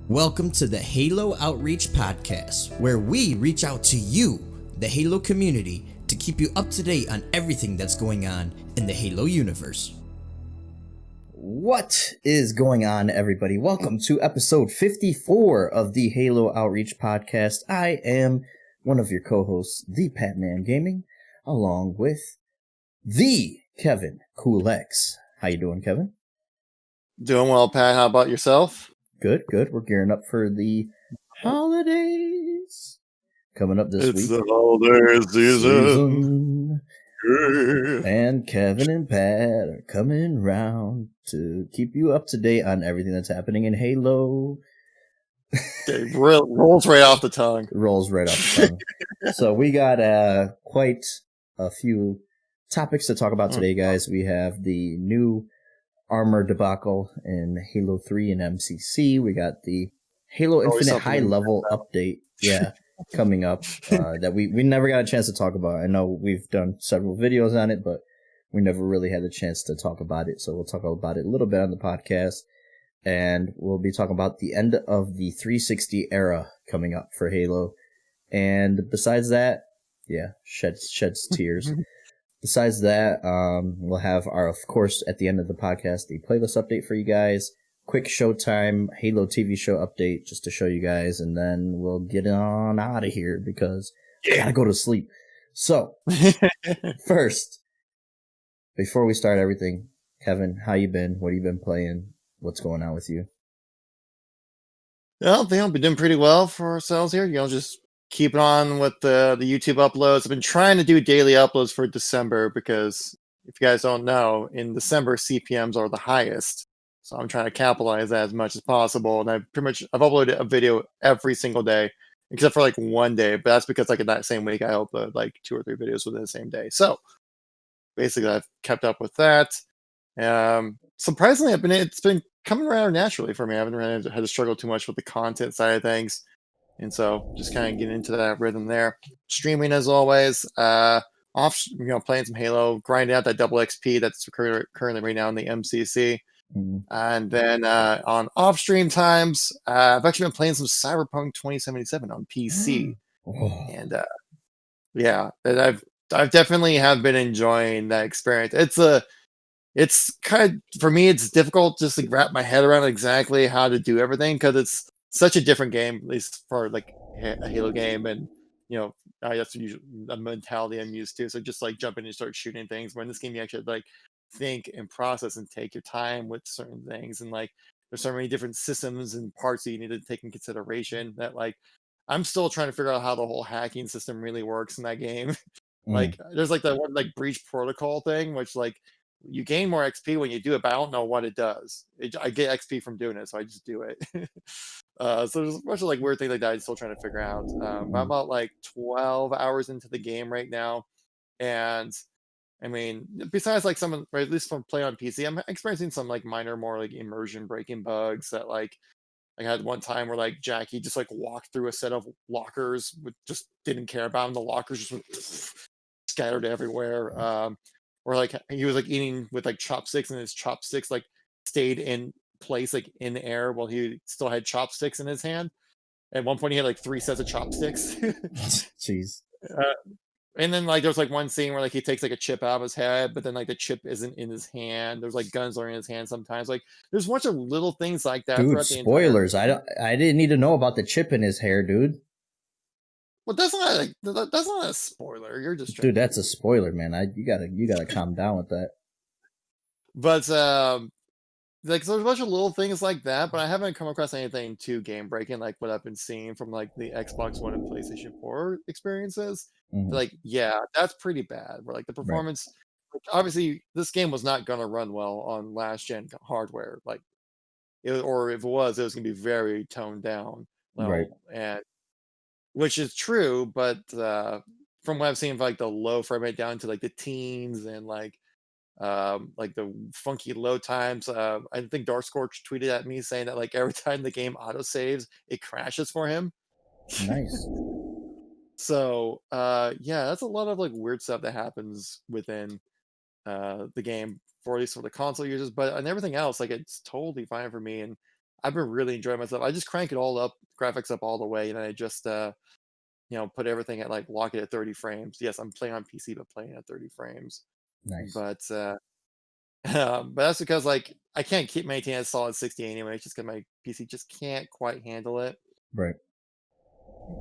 Welcome to the Halo Outreach Podcast, where we reach out to you, the Halo community, to keep you up to date on everything that's going on in the Halo universe. What is going on, everybody? Welcome to episode 54 of the Halo Outreach Podcast. I am one of your co-hosts, the Patman Gaming, along with the KevinKoolx. How you doing, Kevin? Doing well, Pat. How about yourself? Good. We're gearing up for the holidays coming up this week. It's the holiday season. And Kevin and Pat are coming round to keep you up to date on everything that's happening in Halo. Okay, rolls right off the tongue. Rolls right off the tongue. So we got quite a few topics to talk about today, guys. We have the new armor debacle in Halo 3 and MCC. We got the Halo Infinite high level update, coming up that we never got a chance to talk about. I know we've done several videos on it, but we never really had a chance to talk about it. So we'll talk about it a little bit on the podcast, and we'll be talking about the end of the 360 era coming up for Halo. And besides that, sheds tears. Besides that, we'll have of course, at the end of the podcast, the playlist update for you guys. Quick Showtime Halo TV show update just to show you guys, and then we'll get on out of here because I gotta go to sleep. So, first, before we start everything, Kevin, how you been? What have you been playing? What's going on with you? Well, I think I've been doing pretty well for ourselves here. Just keep on with the YouTube uploads. I've been trying to do daily uploads for December because if you guys don't know, in December CPMs are the highest. So I'm trying to capitalize that as much as possible. And I've uploaded a video every single day, except for like one day. But that's because in that same week I upload like 2 or 3 videos within the same day. So basically I've kept up with that. Surprisingly, it's been coming around naturally for me. I haven't really had to struggle too much with the content side of things. And so just kind of getting into that rhythm there. Streaming as always, playing some Halo, grinding out that double XP that's currently right now in the MCC. And then on off stream times, I've actually been playing some Cyberpunk 2077 on PC. And and I've definitely have been enjoying that experience. It's kind of, for me, it's difficult just to wrap my head around exactly how to do everything because it's such a different game, at least for like a Halo game, and that's usually a mentality I'm used to. So just like jump in and start shooting things. When this game, you actually like think and process and take your time with certain things, and like there's so many different systems and parts that you need to take in consideration that like I'm still trying to figure out how the whole hacking system really works in that game. Like there's like that one like breach protocol thing, which like you gain more XP when you do it, but I don't know what it does. I get XP from doing it, so I just do it. So there's a bunch of like weird things like that I'm still trying to figure out. But I'm about like 12 hours into the game right now, and I mean, besides like some, or at least from play on PC, I'm experiencing some like minor, more like immersion breaking bugs that like I had one time where like Jackie just like walked through a set of lockers, just didn't care about them. The lockers just went scattered everywhere. Or like he was like eating with like chopsticks, and his chopsticks like stayed in place like in the air while he still had chopsticks in his hand. At one point, he had like 3 sets of chopsticks. Jeez. And then like there's like one scene where like he takes like a chip out of his head, but then like the chip isn't in his hand. There's like guns are in his hand sometimes. Like there's a bunch of little things like that. Dude, spoilers! I didn't need to know about the chip in his hair, dude. Well, that's not a spoiler. You're just dude. That's a spoiler, man. You gotta calm down with that. But like so there's a bunch of little things like that, but I haven't come across anything too game breaking like what I've been seeing from like the Xbox One and PlayStation 4 experiences. Like, yeah, that's pretty bad. Where like the performance, obviously, this game was not gonna run well on last gen hardware. Like, or if it was gonna be very toned down. And which is true, but from what I've seen, like the low frame rate down to like the teens and like the funky load times. I think Dark Scorch tweeted at me saying that like every time the game auto saves, it crashes for him. Nice. So that's a lot of like weird stuff that happens within the game, for at least for the console users. But on everything else, like it's totally fine for me. And I've been really enjoying myself. I just crank it all up, graphics up all the way, and I just put everything at like lock it at 30 frames. Yes, I'm playing on PC, but playing at 30 frames. Nice. But but that's because like I can't keep maintaining a solid 60 anyway, just because my PC just can't quite handle it. Right.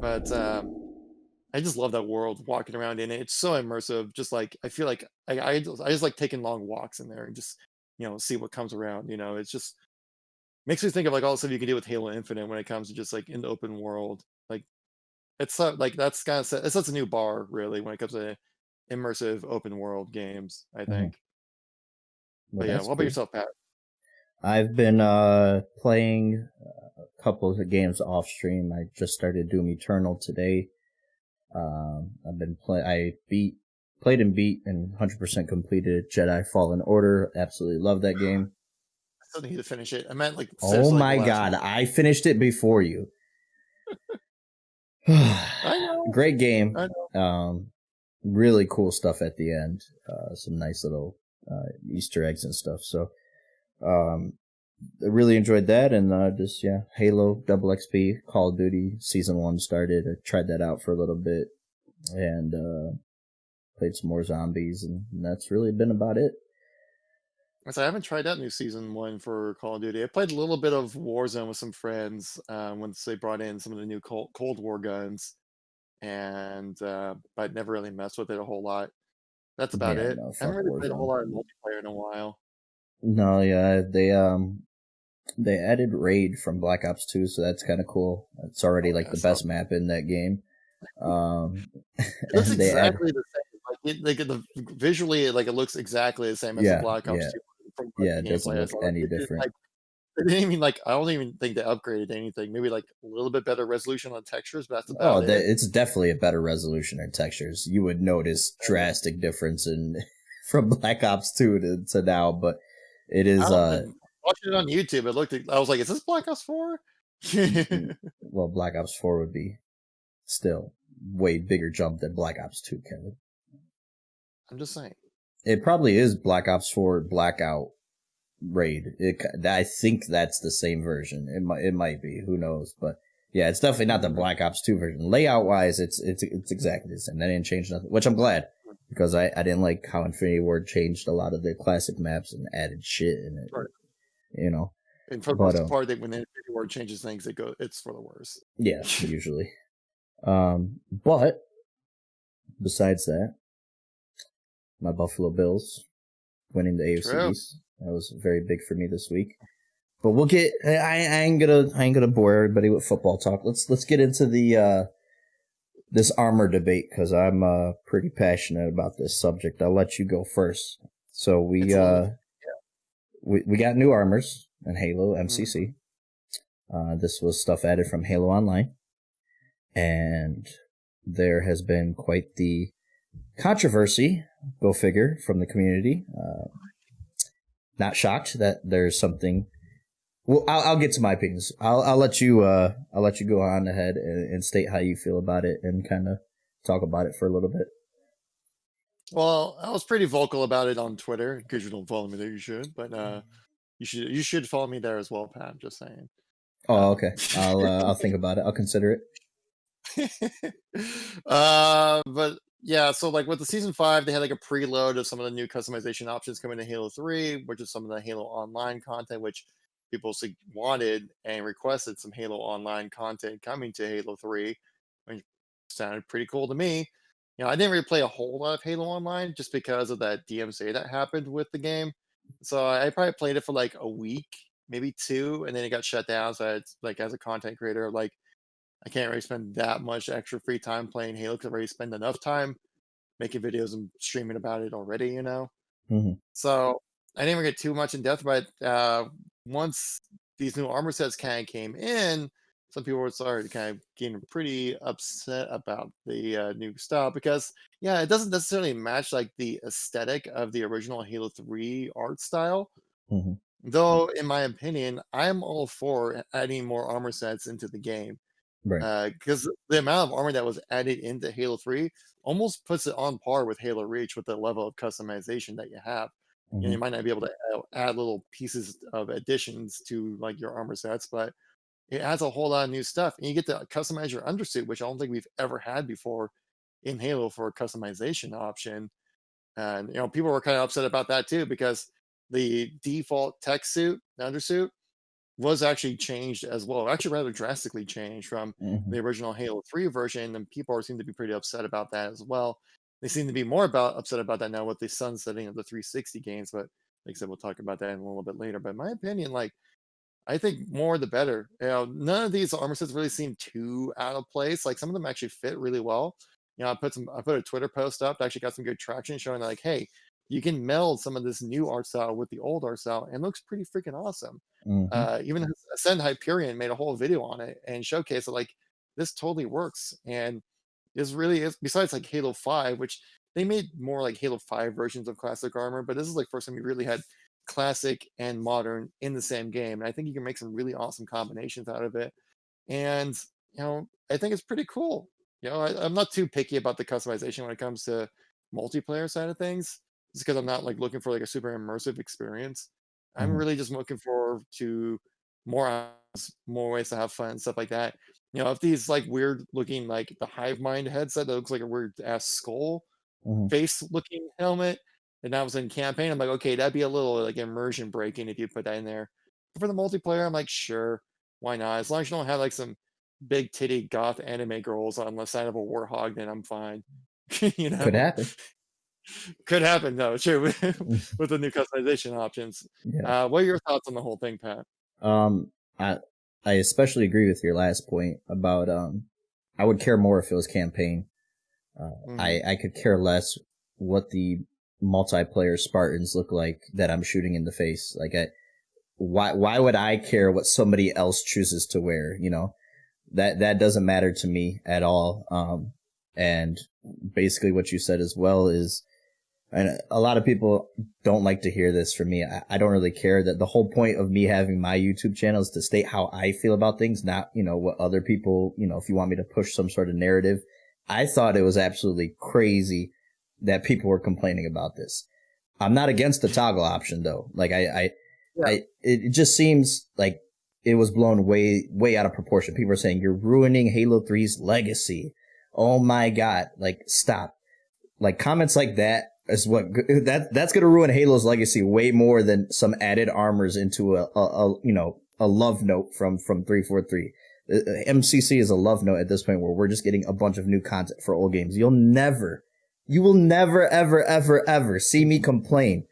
But I just love that world, walking around in it. It's so immersive. Just like I feel like I just like taking long walks in there and just see what comes around. It's just makes me think of like all the stuff you can do with Halo Infinite when it comes to just like in the open world. Like it's like that's kind of it sets a new bar really when it comes to immersive open world games. I Hmm. think. Well, But yeah, that's what about cool. yourself, Pat? I've been playing a couple of the games off stream. I just started Doom Eternal today. I've been played and beat and 100% completed Jedi Fallen Order. Absolutely love that game. I still need to finish it. I meant like Oh seriously like the my last god, one. I finished it before you. I know. Great game. I know. Really cool stuff at the end. Some nice little Easter eggs and stuff. So, I really enjoyed that, and just Halo, Double XP, Call of Duty Season 1 started. I tried that out for a little bit, and played some more zombies, and that's really been about it. So I haven't tried out new season 1 for Call of Duty. I played a little bit of Warzone with some friends once they brought in some of the new Cold War guns, and but never really messed with it a whole lot. That's about Yeah, it. no, I haven't fuck really played a whole Warzone. lot of multiplayer in a while. No, yeah, they added Raid from Black Ops 2, so that's kind of cool. It's already Oh like yeah, the so best map in that game. Um, it looks and they add, exactly the same. Visually, like it looks exactly the same as the yeah, Black Ops yeah, 2 from like yeah, the it doesn't gameplay I look saw. Like, any different. like they didn't even like. I don't even think they upgraded anything. Maybe like a little bit better resolution on textures, but that's Oh, about it. it's definitely a better resolution and textures. You would notice drastic difference in from Black Ops 2 to now, but it I is don't know. Watching it on YouTube, it looked. I was like, "Is this Black Ops 4?" well, Black Ops 4 would be still way bigger jump than Black Ops 2, Kevin. I'm just saying. It probably is Black Ops 4 Blackout Raid. I think that's the same version. It might be. Who knows? But yeah, it's definitely not the Black Ops 2 version. Layout wise, it's exactly the same. They didn't change nothing, which I'm glad because I didn't like how Infinity Ward changed a lot of the classic maps and added shit in it. Right. You know, And for the but most part, when the Infinity Ward changes things, it's for the worse. yeah, usually. But besides that, my Buffalo Bills winning the AFC True. East. That was very big for me this week. But we'll get. I ain't gonna bore everybody with football talk. Let's get into the this armor debate because I'm pretty passionate about this subject. I'll let you go first. So we got new armors in Halo MCC. This was stuff added from Halo Online, and there has been quite the controversy. Go figure from the community. Not shocked that there's something. Well, I'll get to my opinions. I'll let you go on ahead and state how you feel about it and kind of talk about it for a little bit. Well, I was pretty vocal about it on Twitter. In case you don't follow me there, you should. But you should follow me there as well, Pat. I'm just saying. Oh, okay. I'll think about it. I'll consider it. But yeah, so like with the season 5, they had like a preload of some of the new customization options coming to Halo 3, which is some of the Halo Online content, which people wanted and requested some Halo Online content coming to Halo 3, which sounded pretty cool to me. I didn't really play a whole lot of Halo Online just because of that DMCA that happened with the game. So I probably played it for like a week, maybe 2, and then it got shut down. So it's like as a content creator, like I can't really spend that much extra free time playing Halo because I already spend enough time making videos and streaming about it already. Mm-hmm. So I didn't even get too much in depth, but once these new armor sets kind of came in, some people were started kind of getting pretty upset about the new style because, yeah, it doesn't necessarily match like the aesthetic of the original Halo 3 art style. Mm-hmm. Though, in my opinion, I'm all for adding more armor sets into the game Right. because the amount of armor that was added into Halo 3 almost puts it on par with Halo Reach with the level of customization that you have. You know, you might not be able to add little pieces of additions to like your armor sets, but it adds a whole lot of new stuff, and you get to customize your undersuit, which I don't think we've ever had before in Halo for a customization option. And you know, people were kind of upset about that too because the default tech suit, the undersuit, was actually changed as well. Actually, rather drastically changed from Hmm. the original Halo 3 version, and people seem to be pretty upset about that as well. They seem to be upset about that now with the sunsetting of the 360 games, but like I said, we'll talk about that in a little bit later. But in my opinion, like I think more the better. You know, none of these armor sets really seem too out of place. Like some of them actually fit really well. You know, I put a Twitter post up that actually got some good traction showing that like, hey, you can meld some of this new art style with the old art style and it looks pretty freaking awesome. Hmm. Even Ascend Hyperion made a whole video on it and showcased it like this totally works. And this really is besides like Halo 5, which they made more like Halo 5 versions of classic armor, but this is like first time we really had classic and modern in the same game. And I think you can make some really awesome combinations out of it. And you know, I think it's pretty cool. You know, I'm not too picky about the customization when it comes to multiplayer side of things, just because I'm not like looking for like a super immersive experience. I'm Hmm. really just looking forward to more ways to have fun and stuff like that. You know, if these like weird looking like the Hive Mind headset that looks like a weird ass skull Hmm. face looking helmet, and that was in campaign, I'm like, okay, that'd be a little like immersion breaking if you put that in there. But for the multiplayer, I'm like, sure, why not? As long as you don't have like some big titty goth anime girls on the side of a warhog, then I'm fine. You Could know, happen. could happen though, sure, with the new customization options. Yeah. What are your thoughts on the whole thing, Pat? Um, I I especially agree with your last point about I would care more if it was campaign. Hmm. I could care less what the multiplayer Spartans look like that I'm shooting in the face. Like why would I care what somebody else chooses to wear? You know, that doesn't matter to me at all. And basically what you said as well is, and a lot of people don't like to hear this from me. I don't really care. That the whole point of me having my YouTube channel is to state how I feel about things, not, you know, what other people, you know, if you want me to push some sort of narrative. I thought it was absolutely crazy that people were complaining about this. I'm not against the toggle option though. Like Yeah. it just seems like it was blown way out of proportion. People are saying you're ruining Halo 3's legacy. Oh my God. Like stop. Like comments like that is that's going to ruin Halo's legacy way more than some added armors into a you know, a love note from 343. MCC is a love note at this point where we're just getting a bunch of new content for old games. You will never, ever, ever, ever see me complain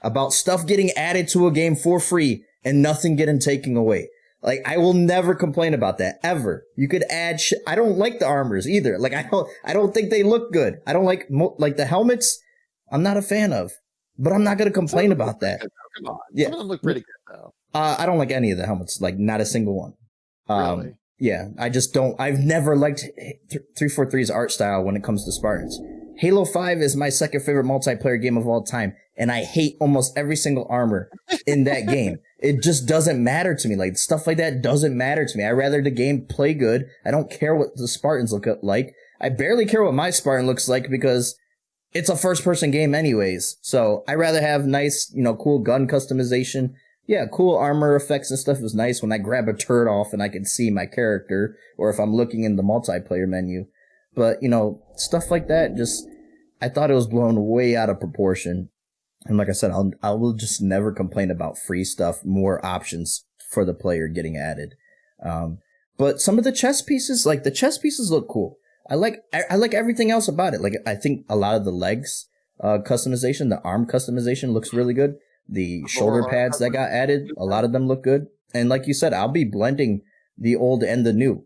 about stuff getting added to a game for free and nothing getting taken away. Like, I will never complain about that, ever. You could add I don't like the armors either. Like, I don't think they look good. I don't like the helmets. I'm not a fan of, but I'm not going to Some of complain them look about pretty that. good, though. Come on, Yeah. some of them look pretty good though. I don't like any of the helmets, like not a single one. Really? Yeah, I just don't. I've never liked 343's art style when it comes to Spartans. Halo 5 is my second favorite multiplayer game of all time, and I hate almost every single armor in that game. It just doesn't matter to me. Like, stuff like that doesn't matter to me. I'd rather the game play good. I don't care what the Spartans look like. I barely care what my Spartan looks like because it's a first-person game anyways. So I'd rather have nice, you know, cool gun customization. Yeah, cool armor effects and stuff is nice when I grab a turret off and I can see my character, or if I'm looking in the multiplayer menu. But, you know, stuff like that, just, I thought it was blown way out of proportion. And like I said, I will just never complain about free stuff, more options for the player getting added. But some of the chess pieces, like the chess pieces look cool. I like everything else about it. Like, I think a lot of the legs, customization, the arm customization looks really good. The shoulder pads that got added, a lot of them look good. And like you said, I'll be blending the old and the new.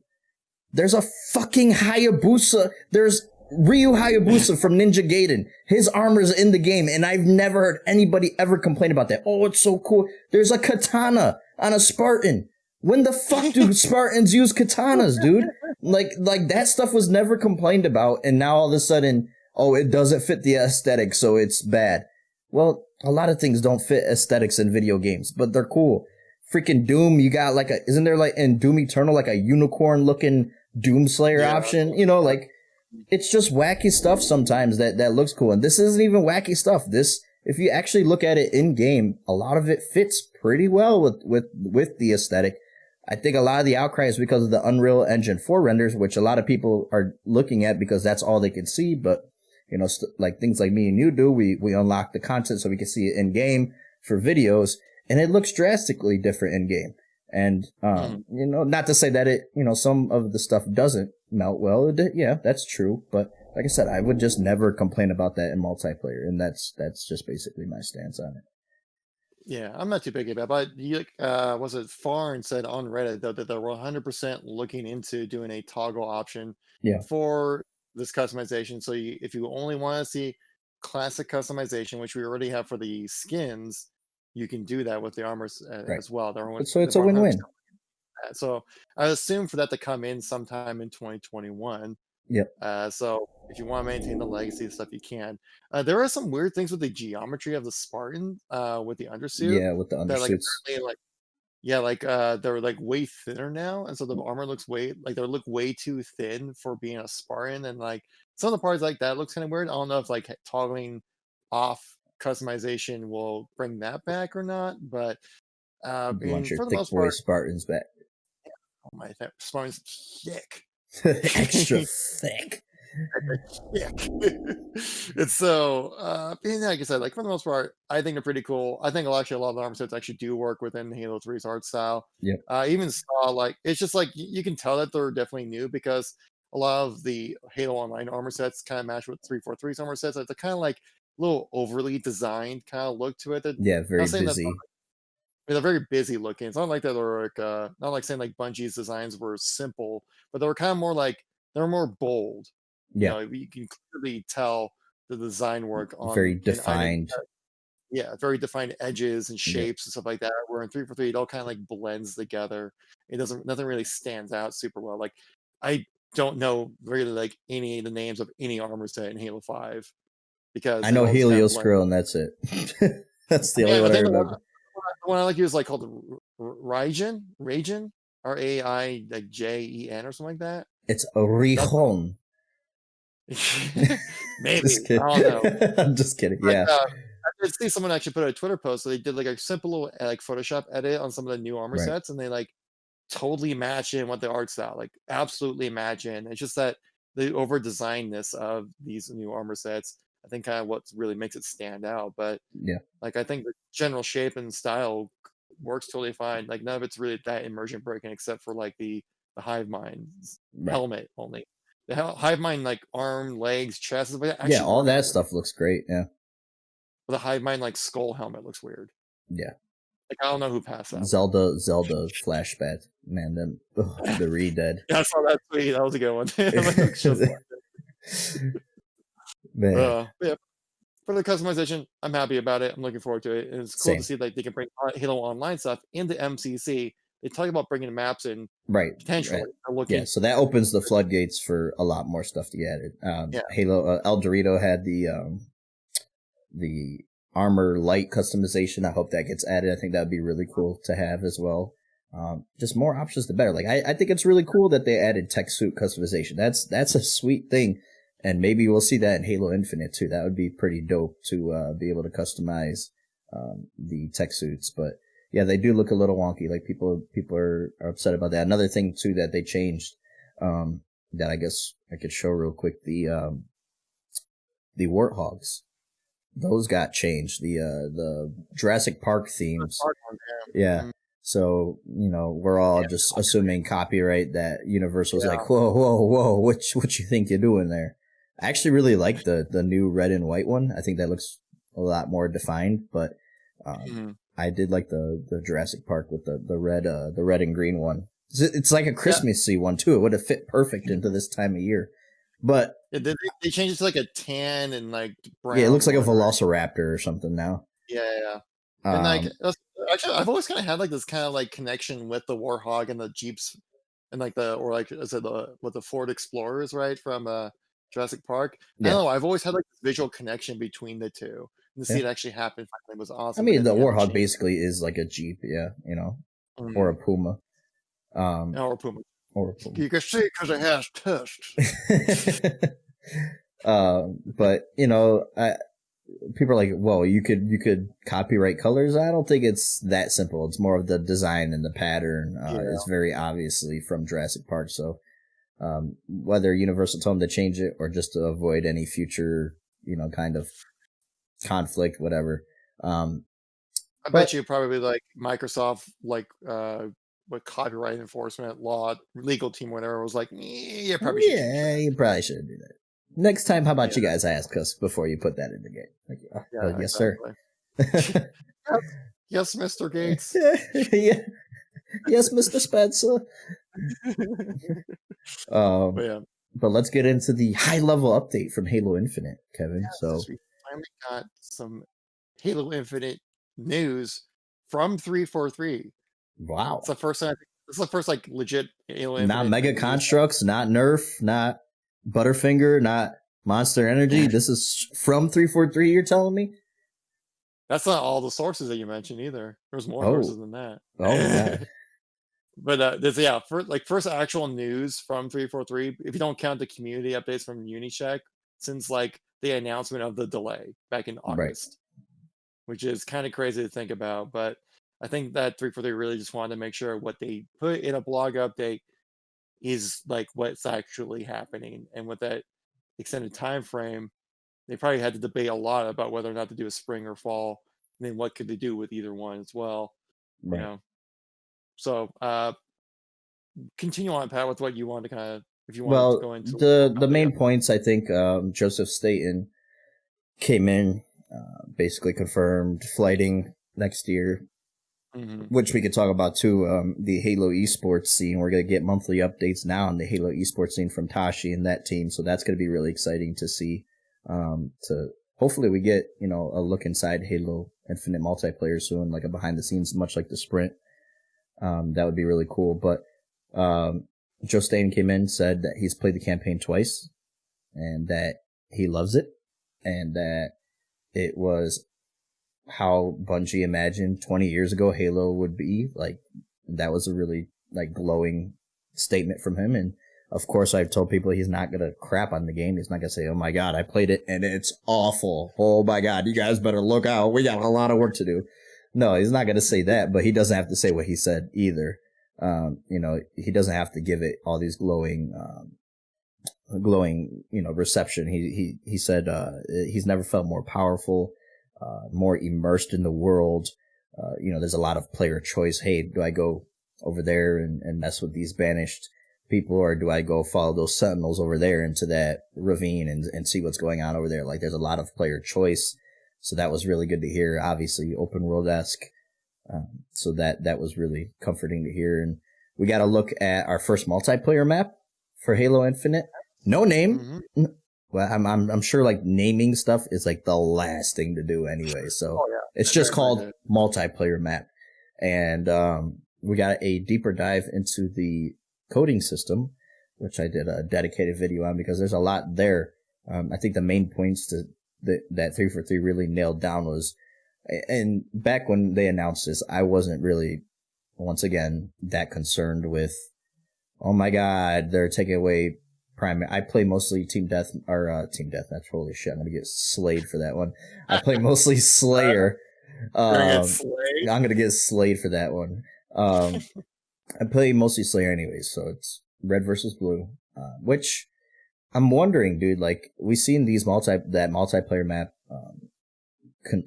There's a fucking Hayabusa. There's Ryu Hayabusa from Ninja Gaiden. His armor's in the game, and I've never heard anybody ever complain about that. Oh, it's so cool. There's a katana on a Spartan. When the fuck do Spartans use katanas, dude? Like that stuff was never complained about, and now all of a sudden, oh, it doesn't fit the aesthetic, so it's bad. Well, a lot of things don't fit aesthetics in video games, but they're cool. Freaking Doom, you got like isn't there like in Doom Eternal like a unicorn looking Doomslayer option? You know, like it's just wacky stuff sometimes that looks cool. And this isn't even wacky stuff. This if you actually look at it in game, a lot of it fits pretty well with the aesthetic. I think a lot of the outcry is because of the Unreal Engine 4 renders, which a lot of people are looking at because that's all they can see. But, you know, like things like me and you do, we unlock the content so we can see it in game for videos, and it looks drastically different in game. And, you know, not to say that it, you know, some of the stuff doesn't melt well. Yeah, that's true. But like I said, I would just never complain about that in multiplayer. And that's just basically my stance on it. Yeah, I'm not too picky about it. But you, was it Farn said on Reddit though that they were 100% looking into doing a toggle option Yeah. for this customization. So if you only want to see classic customization, which we already have for the skins, you can do that with the armors Right. as well. So it's a win-win. So I assume for that to come in sometime in 2021. Yep. So if you want to maintain the legacy stuff, you can. There are some weird things with the geometry of the Spartan, with the undersuit. Yeah, with the That like undersuits. apparently like yeah, like they're like way thinner now, and so the armor looks they look way too thin for being a Spartan, and like some of the parts like that looks kind of weird. I don't know if like toggling off customization will bring that back or not, but I You want mean your for the thick most boy part, Spartans back. oh my, that Spartan's thick. Extra thick. Yeah. It's so like I said, like for the most part, I think they're pretty cool. I think actually a lot of the armor sets actually do work within Halo 3's art style. Yep. I even saw like it's just like you can tell that they're definitely new because a lot of the Halo Online armor sets kind of match with 343's armor sets. It's a kind of like a little overly designed kind of look to it. Yeah, very Not saying that's busy. they're very busy looking. It's not like that they're like not like saying like Bungie's designs were simple, but they were kind of more like they're more bold. You Yeah. know, you can clearly tell the design work Very on in item. defined. Yeah, very defined edges and Yep. shapes and stuff like that. Where in 343, it all kind of like blends together. It doesn't nothing really stands out super well. Like I don't know really like any of the names of any armor set in Halo 5 because I it know all just kind of Helios blends. Skrill, and that's it. That's the only Yeah, I one I think remember. the one I like is like called Raijin, Rai like Jen or something like that. It's a Rijon. Maybe Just kidding. I don't know. I'm just kidding. But Yeah. I did see someone actually put a Twitter post. So they did like a simple little like Photoshop edit on some of the new armor Right. sets, and they like totally match in what the art style, like absolutely match in. It's just that the over designedness of these new armor sets, I think, kind of what really makes it stand out. But Yeah. like I think the general shape and style works totally fine. Like none of it's really that immersion breaking except for like the hive mind Right. helmet only. The hive mind like arm, legs, chest, stuff like that Yeah. actually All work that really well. stuff looks great. Yeah. But the hive mind like skull helmet looks weird. Yeah. Like I don't know who passed that one. Zelda flashback. Man, then the re-dead. Yeah, I saw that tweet. That was a good one. Like, looks just like Man. yeah. For the customization, I'm happy about it. I'm looking forward to it. And it's cool to Same. see like they can bring Halo Online stuff into MCC. They talk about bringing maps in Right. potentially. Right. Looking, Yeah. So that opens the floodgates for a lot more stuff to get added. yeah. Halo El Dorito had the armor light customization. I hope that gets added. I think that would be really cool to have as well. Just more options, the better. Like I think it's really cool that they added tech suit customization. That's a sweet thing, and maybe we'll see that in Halo Infinite too. That would be pretty dope to be able to customize the tech suits. But yeah, they do look a little wonky. Like people are upset about that. Another thing too that they changed, that I guess I could show real quick, the warthogs. Those got changed. The Jurassic Park themes. Yeah. Mhm. So, you know, we're all just assuming copyright that Universal's Yeah. like, whoa, what you think you're doing there? I actually really like the new red and white one. I think that looks a lot more defined, but I did like the Jurassic Park with the red and green one. It's like a Christmassy one too. It would have fit perfect into this time of year. But they changed it to like a tan and like brown. yeah, it looks like a one, right? Velociraptor or something now. Yeah. And like actually, I've always kind of had like this kind of like connection with the Warhog and the Jeeps, and like or like I said the Ford Explorers, right, from Jurassic Park. I don't know. I've always had like this visual connection between the two, and to see it actually happen finally was awesome. I mean, the Warhog basically is like a Jeep, yeah, you know, or a Puma. Or a Puma. Or a Puma. You can see because it has tusks. But you know, people are like, whoa, you could copyright colors. I don't think it's that simple. It's more of the design and the pattern is very obviously from Jurassic Park. So whether Universal told them to change it or just to avoid any future, kind of conflict, whatever. I bet you probably like Microsoft, like what copyright enforcement law, legal team, whatever, was like, you probably should change that. You probably should do that. Next time, how about you Yeah. guys ask us before you put that in the game? Like, Yeah, yes, exactly. Yes, Mr. Gates. sir. Yeah. Yes, Mr. Spencer. Yeah. But let's get into the high-level update from Halo Infinite, Kevin. Yes, So we finally got some Halo Infinite news from 343. wow, It's the first time. This is the first like legit Halo not Infinite Mega news. Constructs, not Nerf, not Butterfinger, not Monster Energy. This is from 343. You're telling me? That's not all the sources that you mentioned either. There's more sources than that. Oh yeah. But there's first actual news from 343. If you don't count the community updates from Unicheck since like the announcement of the delay back in August, which is kind of crazy to think about. But I think that 343 really just wanted to make sure what they put in a blog update is like what's actually happening, and with that extended time frame, they probably had to debate a lot about whether or not to do a spring or fall, and then what could they do with either one as well. Right. You know, so continue on, Pat, with what you want to kind of, if you want to go into the main points. I think Joseph Staten came in, basically confirmed flighting next year, which we could talk about too. The Halo esports scene. We're gonna get monthly updates now on the Halo esports scene from Tashi and that team, so that's gonna be really exciting to see. To hopefully we get a look inside Halo Infinite multiplayer soon, like a behind the scenes, much like the Sprint. That would be really cool. But Joe Staten came in, said that he's played the campaign twice and that he loves it, and that it was how Bungie imagined 20 years ago Halo would be. Like, that was a really glowing statement from him. And of course, I've told people he's not gonna crap on the game. He's not gonna say, "Oh my God, I played it and it's awful. Oh my God, you guys better look out. We got a lot of work to do." No, he's not gonna say that, but he doesn't have to say what he said either. He doesn't have to give it all these glowing, reception. He said he's never felt more powerful, more immersed in the world. There's a lot of player choice. Hey, do I go over there and mess with these banished people, or do I go follow those sentinels over there into that ravine and see what's going on over there? Like, there's a lot of player choice. So that was really good to hear. Obviously, open world-esque. So that was really comforting to hear. And we got to look at our first multiplayer map for Halo Infinite. No name. Well, I'm sure naming stuff is the last thing to do anyway. So it's just called multiplayer map. And we got a deeper dive into the coding system, which I did a dedicated video on because there's a lot there. I think the main points that 343 really nailed down was, and back when they announced this, I wasn't really, once again, that concerned with, oh my God, they're taking away primary. I play mostly Team Deathmatch. Holy shit, I'm gonna get slayed for that one. I play mostly Slayer. I'm gonna get slayed for that one. I play mostly Slayer anyways, so it's red versus blue, which I'm wondering, dude, we've seen these multiplayer map,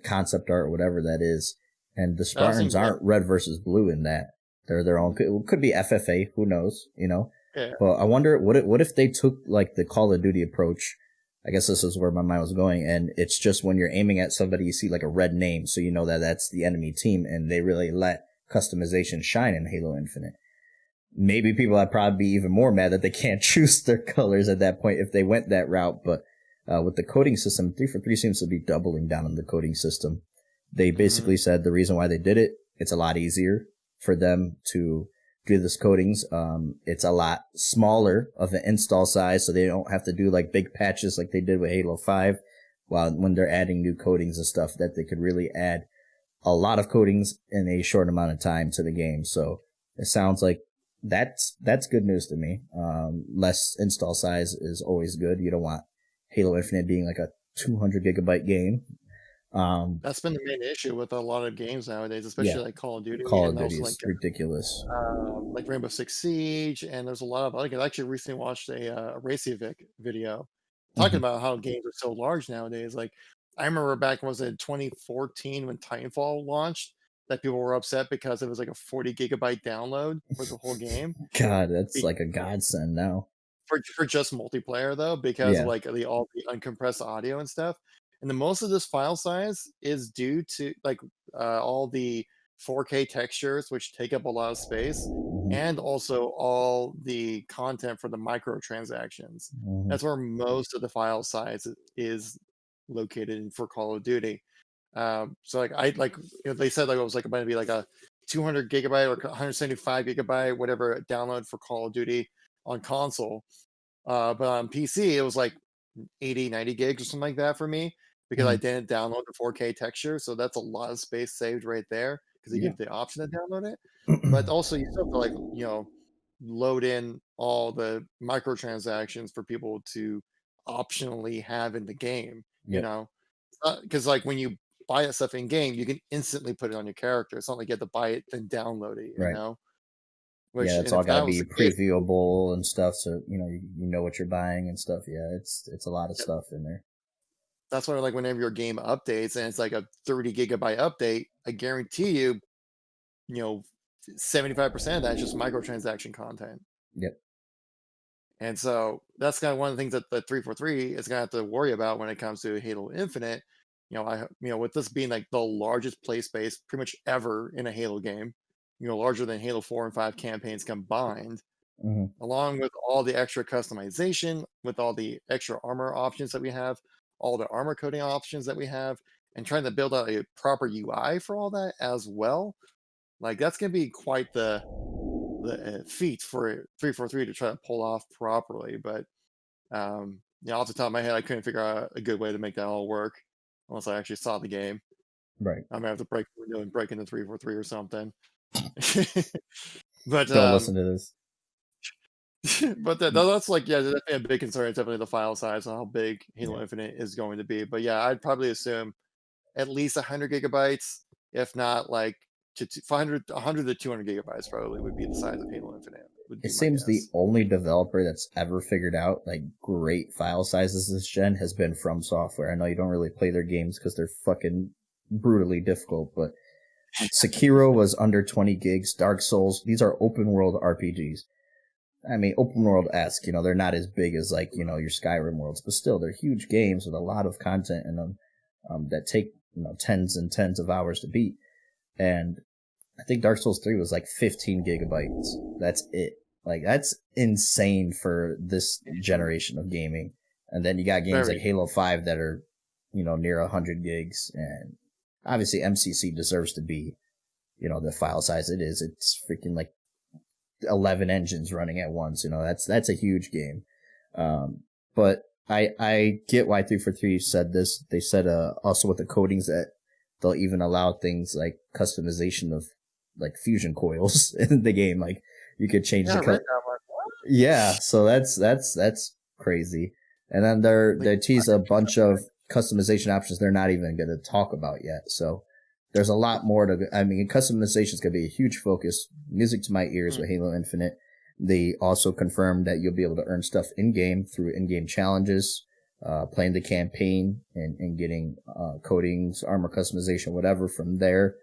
concept art or whatever that is, and the Spartans aren't red versus blue in that. They're their own. It could be FFA, who knows, Yeah. But I wonder, what if they took the Call of Duty approach? I guess this is where my mind was going, and it's just when you're aiming at somebody, you see a red name, so you know that that's the enemy team, and they really let customization shine in Halo Infinite. Maybe people would probably be even more mad that they can't choose their colors at that point if they went that route, but with the coding system, 343 seems to be doubling down on the coding system. They basically said the reason why they did it, it's a lot easier for them to do this codings. It's a lot smaller of an install size, so they don't have to do big patches like they did with Halo 5, when they're adding new codings and stuff, that they could really add a lot of codings in a short amount of time to the game. So it sounds like that's good news to me. Less install size is always good. You don't want Halo Infinite being a 200 gigabyte game. That's been the main issue with a lot of games nowadays, Yeah, especially like Call of Duty Call of and Duty also is ridiculous. like Rainbow Six Siege, and there's a lot of like I actually recently watched a Reykjavik video talking Hmm. about how games are so large nowadays. Like I remember back was it 2014 when Titanfall launched that people were upset because it was like a 40 gigabyte download for the whole game. God, that's like a godsend now. For just multiplayer though, because of Yeah. like all the uncompressed audio and stuff. And the most of this file size is due to like all the 4K textures, which take up a lot of space, Hmm. and also all the content for the microtransactions. Hmm. That's where most of the file size is located for Call of Duty. So like I like they said like it was like about to be like a 200 gigabyte or 175 gigabyte whatever download for Call of Duty on console. But on PC, it was like 80, 90 gigs or something like that for me because I Hmm. didn't download the 4K texture. So that's a lot of space saved right there because they Yeah. give the option to download it. But also, you still have to, like, load in all the microtransactions for people to optionally have in the game, you Yep. know? Because, like, when you buy that stuff in game, you can instantly put it on your character. It's not like you have to buy it, then download it, you Right. know? Yeah, Which, it's and all if got to that was be the case, previewable and stuff, so you know what you're buying and stuff. Yeah, it's a lot of stuff in there. that's why like whenever your game updates and it's like a 30 gigabyte update, I guarantee you, you know, 75% of that is just microtransaction content. Yep. And so that's kind of one of the things that the 343 is gonna have to worry about when it comes to Halo Infinite. With this being like the largest play space pretty much ever in a Halo game, larger than Halo 4 and 5 campaigns combined, Hmm. along with all the extra customization, with all the extra armor options that we have, all the armor coding options that we have, and trying to build out a proper UI for all that as well. Like that's going to be quite the feat for 343 to try to pull off properly. But off the top of my head, I couldn't figure out a good way to make that all work unless I actually saw the game. Right. I may have to break the window and break into 343 or something. But Don't listen to this. but that's like, yeah, that's a big concern. It's definitely the file size and how big Halo Yeah. Infinite is going to be. But yeah, I'd probably assume at least 100 gigabytes, if not like 500, 100 to 200 gigabytes probably would be the size of Halo Infinite, would It be my seems the guess. only developer that's ever figured out like great file sizes this gen has been From Software. I know you don't really play their games because they're fucking brutally difficult, but Sekiro was under 20 gigs. Dark Souls, these are open world RPGs. I mean, open world-esque, they're not as big as like, your Skyrim worlds, but still they're huge games with a lot of content in them, that take, tens and tens of hours to beat. And I think Dark Souls 3 was like 15 gigabytes. That's it. Like, that's insane for this generation of gaming. And then you got games like Very. Halo 5 that are, near 100 gigs. And obviously MCC deserves to be, the file size it is. It's freaking like 11 engines running at once. That's a huge game. But I get why 343 said this. They said also with the codings that they'll even allow things like customization of like fusion coils in the game. Like you could change Yeah, the I read color. that. I'm like, what? Yeah, so that's crazy. And then Like, they tease a bunch of customization options they're not even going to talk about yet. So there's a lot more to. I mean, customization is going to be a huge focus. Music to my ears mm, with Halo Infinite. They also confirmed that you'll be able to earn stuff in game through in game challenges, playing the campaign and getting coatings, armor customization, whatever from there.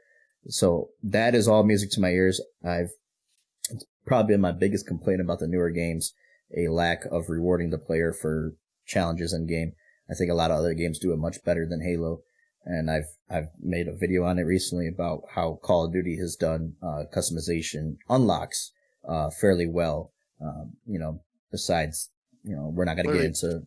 So that is all music to my ears. I've probably been my biggest complaint about the newer games, a lack of rewarding the player for challenges in game. I think a lot of other games do it much better than Halo, and I've made a video on it recently about how Call of Duty has done customization unlocks fairly well. Besides, we're not going to get literally, into.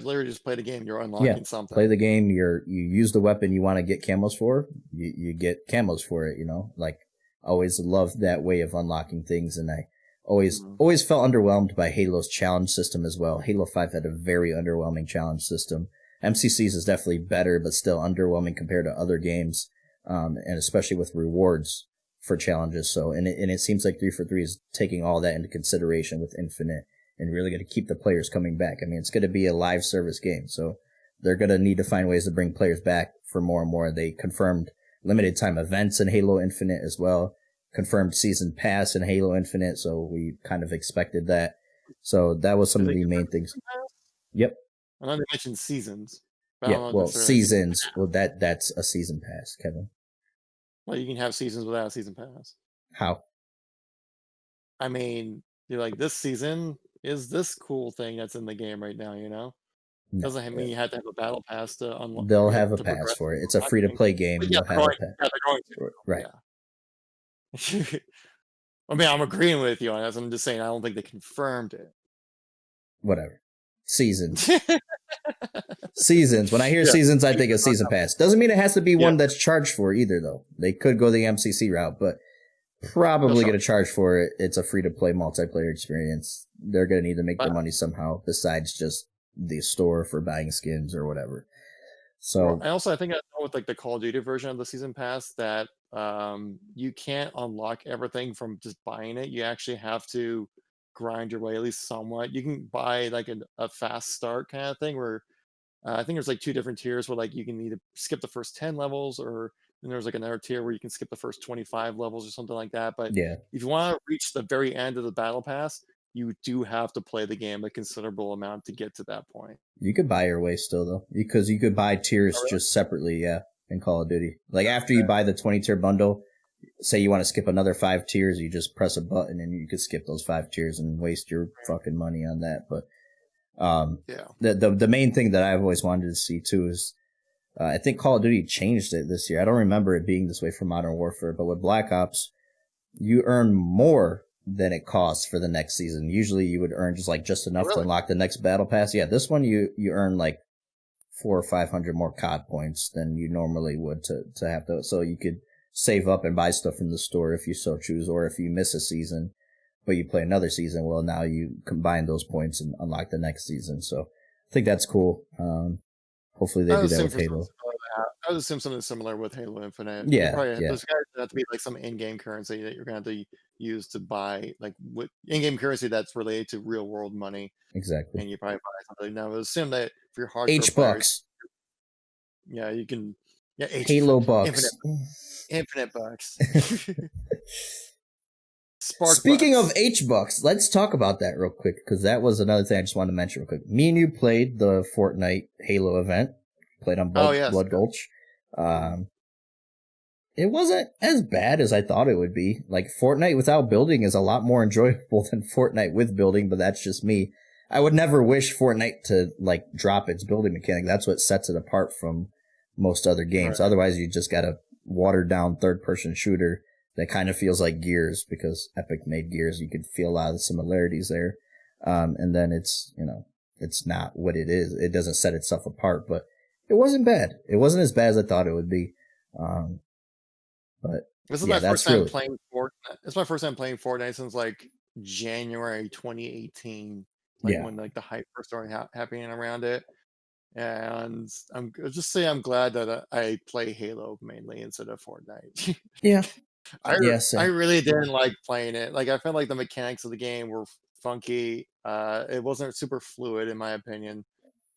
literally just play the game. You're Yeah, unlocking play something. the game. You use the weapon you want to get camos for. You get camos for it. Like always loved that way of unlocking things, and I Mhm. always felt underwhelmed by Halo's challenge system as well. Halo 5 had a very underwhelming challenge system. MCC's is definitely better, but still underwhelming compared to other games, and especially with rewards for challenges. So, and it seems like 343 is taking all that into consideration with Infinite and really going to keep the players coming back. I mean, it's going to be a live service game, so they're going to need to find ways to bring players back for more and more. They confirmed limited time events in Halo Infinite as well, confirmed season pass in Halo Infinite, so we kind of expected that. So that was some of the main things. Yep. I know they mentioned seasons. But Yeah, I don't know well, if that's seasons. Well, that's a season pass, Kevin. Well, you can have seasons without a season pass. How? I mean, you're like, this season is this cool thing that's in the game right now, No, Doesn't mean you have to have a battle pass to unlock, they'll have a to pass progress. for it. It's a free to play game. But yeah, You'll have a pass. they're going to. Right. Yeah. I mean, I'm agreeing with you on this. I'm just saying I don't think they confirmed it. Whatever. Seasons. Seasons. When I hear seasons, I think of season pass. Doesn't mean it has to be one that's charged for either, though. They could go the MCC route, but probably going to charge for it. It's a free-to-play multiplayer experience. They're going to need to make their money somehow, besides just the store for buying skins or whatever. So, I think I know with like the Call of Duty version of the season pass that you can't unlock everything from just buying it. You actually have to grind your way at least somewhat. You can buy like a fast start kind of thing where I think there's like 2 different tiers where like you can either skip the first 10 levels or then there's like another tier where you can skip the first 25 levels or something like that. But if you want to reach the very end of the battle pass, you do have to play the game a considerable amount to get to that point. You could buy your way still, though, because you could buy tiers just separately, in Call of Duty. Like, after you buy the 20-tier bundle, say you want to skip another 5 tiers, you just press a button and you could skip those 5 tiers and waste your fucking money on that. But the main thing that I've always wanted to see, too, is I think Call of Duty changed it this year. I don't remember it being this way for Modern Warfare, but with Black Ops, you earn more than it costs for the next season. Usually you would earn just enough to unlock the next battle pass. Yeah, this one you earn like 400 or 500 more COD points than you normally would to have to. So you could save up and buy stuff from the store if you so choose, or if you miss a season but you play another season, well, now you combine those points and unlock the next season. So I think that's cool. Hopefully they do that with Halo. I would assume something similar with Halo Infinite. Yeah. There's going to have to be like some in-game currency that you're going to have to use to buy, like in-game currency that's related to real-world money. Exactly. And you probably buy something. Now, I would assume that for your hardcore H bucks. Yeah, you can. Yeah, Halo bucks. Infinite bucks. Speaking of H-Bucks, let's talk about that real quick, because that was another thing I just wanted to mention real quick. Me and you played the Fortnite Halo event. Played on Blood Gulch. It wasn't as bad as I thought it would be. Like, Fortnite without building is a lot more enjoyable than Fortnite with building, but that's just me. I would never wish Fortnite to, like, drop its building mechanic. That's what sets it apart from most other games. Right. Otherwise, you just got a watered-down third-person shooter that kind of feels like Gears, because Epic made Gears. You could feel a lot of the similarities there. And then it's not what it is. It doesn't set itself apart, but it wasn't bad. It wasn't as bad as I thought it would be. But this is my first time playing Fortnite. It's my first time playing Fortnite since like January 2018, when like the hype first started happening around it. And I'm glad that I play Halo mainly instead of Fortnite. Yeah. I really didn't like playing it. Like, I felt like the mechanics of the game were funky. It wasn't super fluid, in my opinion.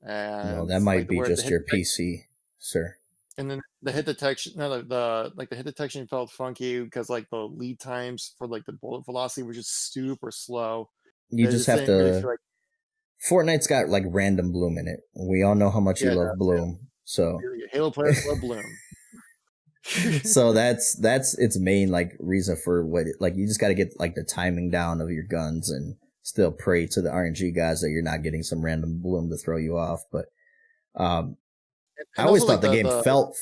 And well, that might be just your PC, sir. And then the hit detection, the hit detection felt funky because like the lead times for like the bullet velocity were just super slow. You just have to. Really feel like... Fortnite's got like random bloom in it. We all know how much you love bloom. So Halo players love bloom. So that's its main like reason for what you just got to get like the timing down of your guns and still pray to the RNG guys that you're not getting some random bloom to throw you off. But I always thought the game felt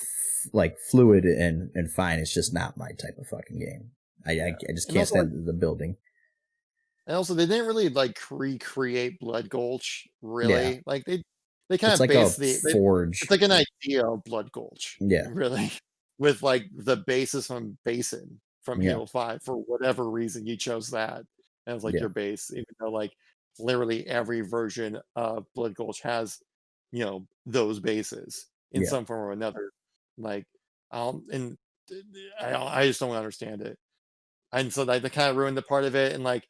like fluid and fine. It's just not my type of fucking game. I just can't stand the building. And also, they didn't really like recreate Blood Gulch. Really, like they kind of like base forge. It's like an idea of Blood Gulch. Yeah, really. With like the basis from Basin from Halo 5, for whatever reason you chose that as like your base, even though like literally every version of Blood Gulch has, those bases in some form or another. Like, and I just don't understand it, and so they kind of ruined the part of it, and like.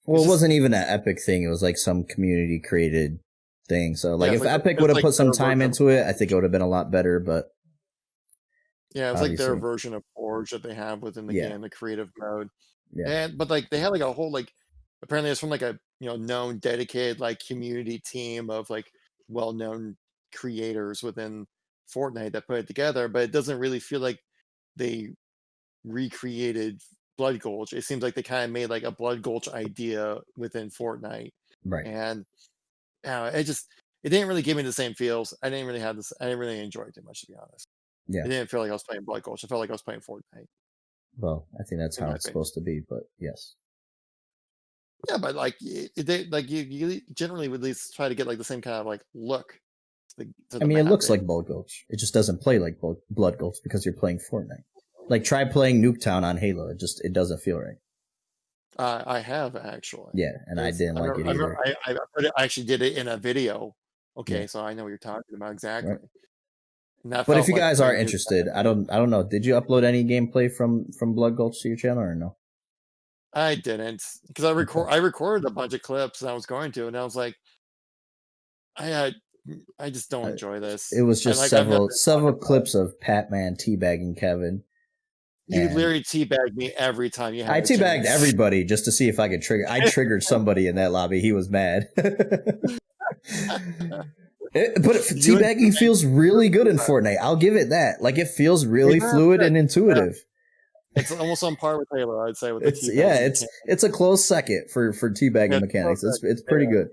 Well, it wasn't even an Epic thing. It was like some community created thing. So like, if Epic would have put some time into it, I think it would have been a lot better. But Yeah, it's like their obviously. version of Forge that they have within the Yeah, game, the creative mode. yeah, But like they had like a whole like apparently it's from like a known dedicated like community team of like well-known creators within Fortnite that put it together, but it doesn't really feel like they recreated Blood Gulch. It seems like they kind of made like a Blood Gulch idea within Fortnite, right. and it didn't really give me the same feels. I didn't really have this. I didn't really enjoy it too much, to be honest. Yeah. It didn't feel like I was playing Blood Gulch. I felt like I was playing Fortnite, Well, I think that's in how my it's opinion. supposed to be, but yes. Yeah, but like they like you generally would at least try to get like the same kind of like look to I the mean, it map. looks like Blood Gulch. It just doesn't play like Blood Gulch because you're playing Fortnite. Like, try playing Nuketown on Halo. It doesn't feel right. I have actually. Yeah, and I didn't like it I remember either. I actually did it in a video. Yeah, Okay, so I know what you're talking about exactly. right. And that But if felt you like guys are playing Nuke. interested, I don't know. Did you upload any gameplay from Blood Gulch to your channel or no? I didn't because Okay. I recorded a bunch of clips and I was going to, and I was like, I had I just don't Uh, enjoy it this. was And just like I've never several clips of Patman teabagging Kevin, you and literally teabagged me every time you I had a teabagged chance. everybody just to see if I could trigger. I triggered somebody in that lobby. He was mad. But You and teabagging feels really good in Fortnite. I'll give it that. Like, it feels really fluid and intuitive. it's almost on par with Halo, I'd say, with the It's yeah, teabagging mechanic. it's a close second for Yeah, teabagging it's close mechanics. second. It's pretty good.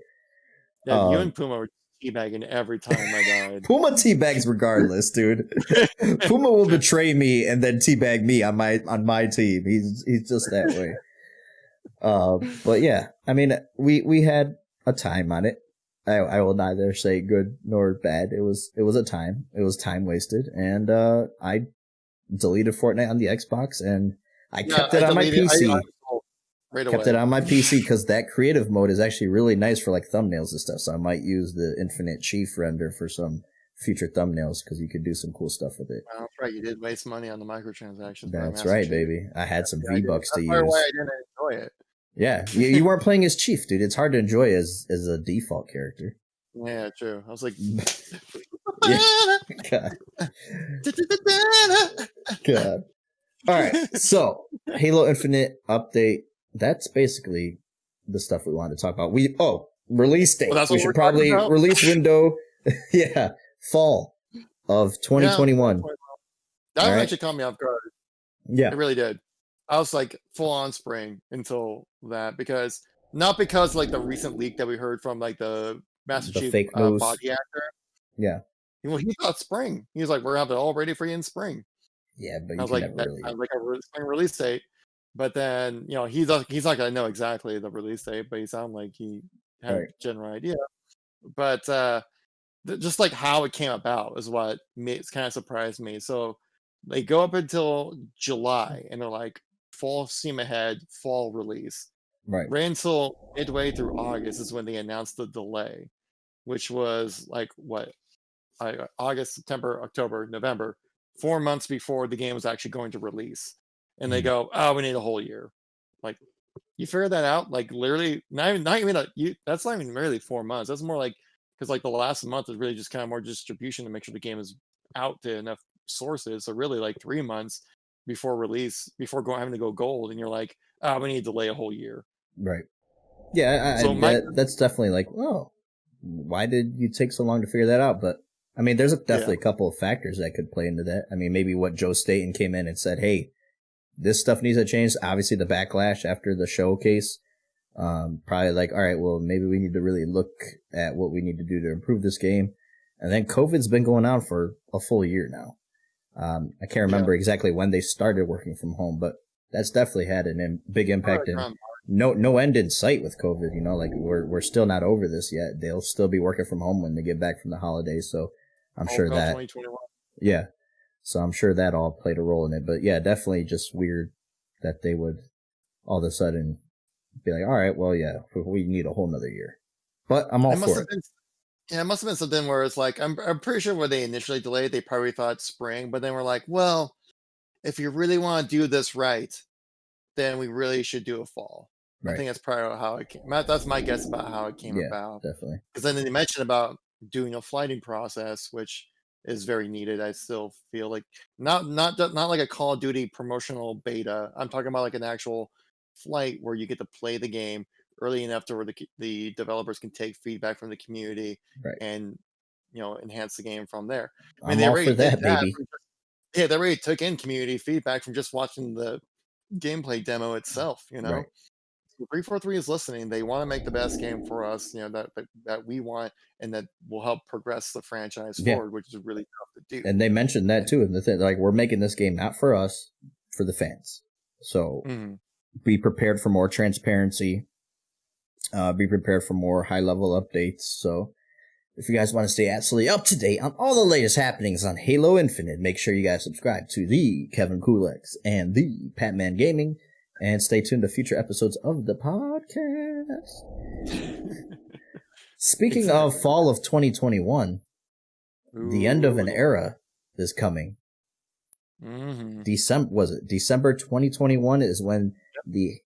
Yeah, you Um, and Puma were teabagging every time I died. Puma teabags regardless, dude. Puma will betray me and then teabag me on my team. He's just that way. But yeah, I mean, we had a time on it. I will neither say good nor bad. It was a time. It was time wasted, and I deleted Fortnite on the Xbox, and I Yeah, kept I it on my deleted. I PC. installed right Kept it away. on my PC because that creative mode is actually really nice for like thumbnails and stuff. So I might use the infinite chief render for some future thumbnails because you could do some cool stuff with it. Well, that's right. You did waste money on the microtransactions for That's Master right, Chief. baby. I had some Yeah, I V did. bucks to That's probably why I use. didn't enjoy it. Yeah, you weren't playing as Chief, dude. It's hard to enjoy as a default character. Yeah, true. I was like, Yeah, God, God. All right, so Halo Infinite update. That's basically the stuff we wanted to talk about. Release date. well, that's We what we're should talking probably about. release window. Yeah, fall of Yeah, 2021. that All one right. actually caught me off guard. Yeah, It really did. I was like full on spring until that not because like the recent leak that we heard from like the Master the Chief fake news. body actor. Yeah, Well, he thought spring. He was like, "We're gonna have it all ready for you in spring." yeah, but I you was can like, never "That really. sounds like a spring release date." But then he's not gonna know exactly the release date, but he sounded like he had a Right. general idea. But just like how it came about is what kind of surprised me. So they go up until July, and they're like full steam ahead, fall release. Right. Right until midway through August is when they announced the delay, which was like what August, September, October, November, 4 months before the game was actually going to release. And they Mhm. go, "Oh, we need a whole year." Like, you figured that out? Like, literally, not even that's not even really 4 months. That's more like because like the last month is really just kind of more distribution to make sure the game is out to enough sources. So really, like 3 months before release, before having to go gold, and you're like, "Oh, we need to delay a whole year." Right. Yeah, So my that's definitely like, oh, why did you take so long to figure that out? But I mean, there's yeah, definitely a couple of factors that could play into that. I mean, maybe what Joe Staten came in and said, hey, this stuff needs to change. Obviously, the backlash after the showcase, probably like, all right, well, maybe we need to really look at what we need to do to improve this game. And then COVID's been going on for a full year now. I can't yeah. remember exactly when they started working from home, but that's definitely had a big impact, and no end in sight with COVID. You know, like we're still not over this yet. They'll still be working from home when they get back from the holidays. So I'm sure Fall that 2021. yeah. So I'm sure that all played a role in it. But yeah, definitely just weird that they would all of a sudden be like, all right, well, yeah, we need a whole nother year. But I'm all It must for have it. been Yeah, it must have been something where it's like I'm pretty sure when they initially delayed, they probably thought spring, but then we're like, well, if you really want to do this right, then we really should do a fall. I Right. think that's probably how it came. That's my guess about how it came Yeah, about. definitely. Because then they mentioned about doing a flighting process, which is very needed. I still feel like not like a Call of Duty promotional beta. I'm talking about like an actual flight where you get to play the game early enough to where the developers can take feedback from the community Right. and enhance the game from there. I mean, I'm they all for already did that, that. baby. Yeah, they already took in community feedback from just watching the gameplay demo itself. Right. 343 is listening. They want to make the best game for us, that we want, and that will help progress the franchise Yeah. forward, which is really tough to do. And they mentioned that too in the thing. Like, we're making this game not for us, for the fans. So be prepared for more transparency. Be prepared for more high level updates. So if you guys want to stay absolutely up to date on all the latest happenings on Halo Infinite, make sure you guys subscribe to the KevinKoolx and the Patman Gaming, and stay tuned to future episodes of the podcast. Speaking of fall of 2021, the end of an era is coming. December 2021 is when the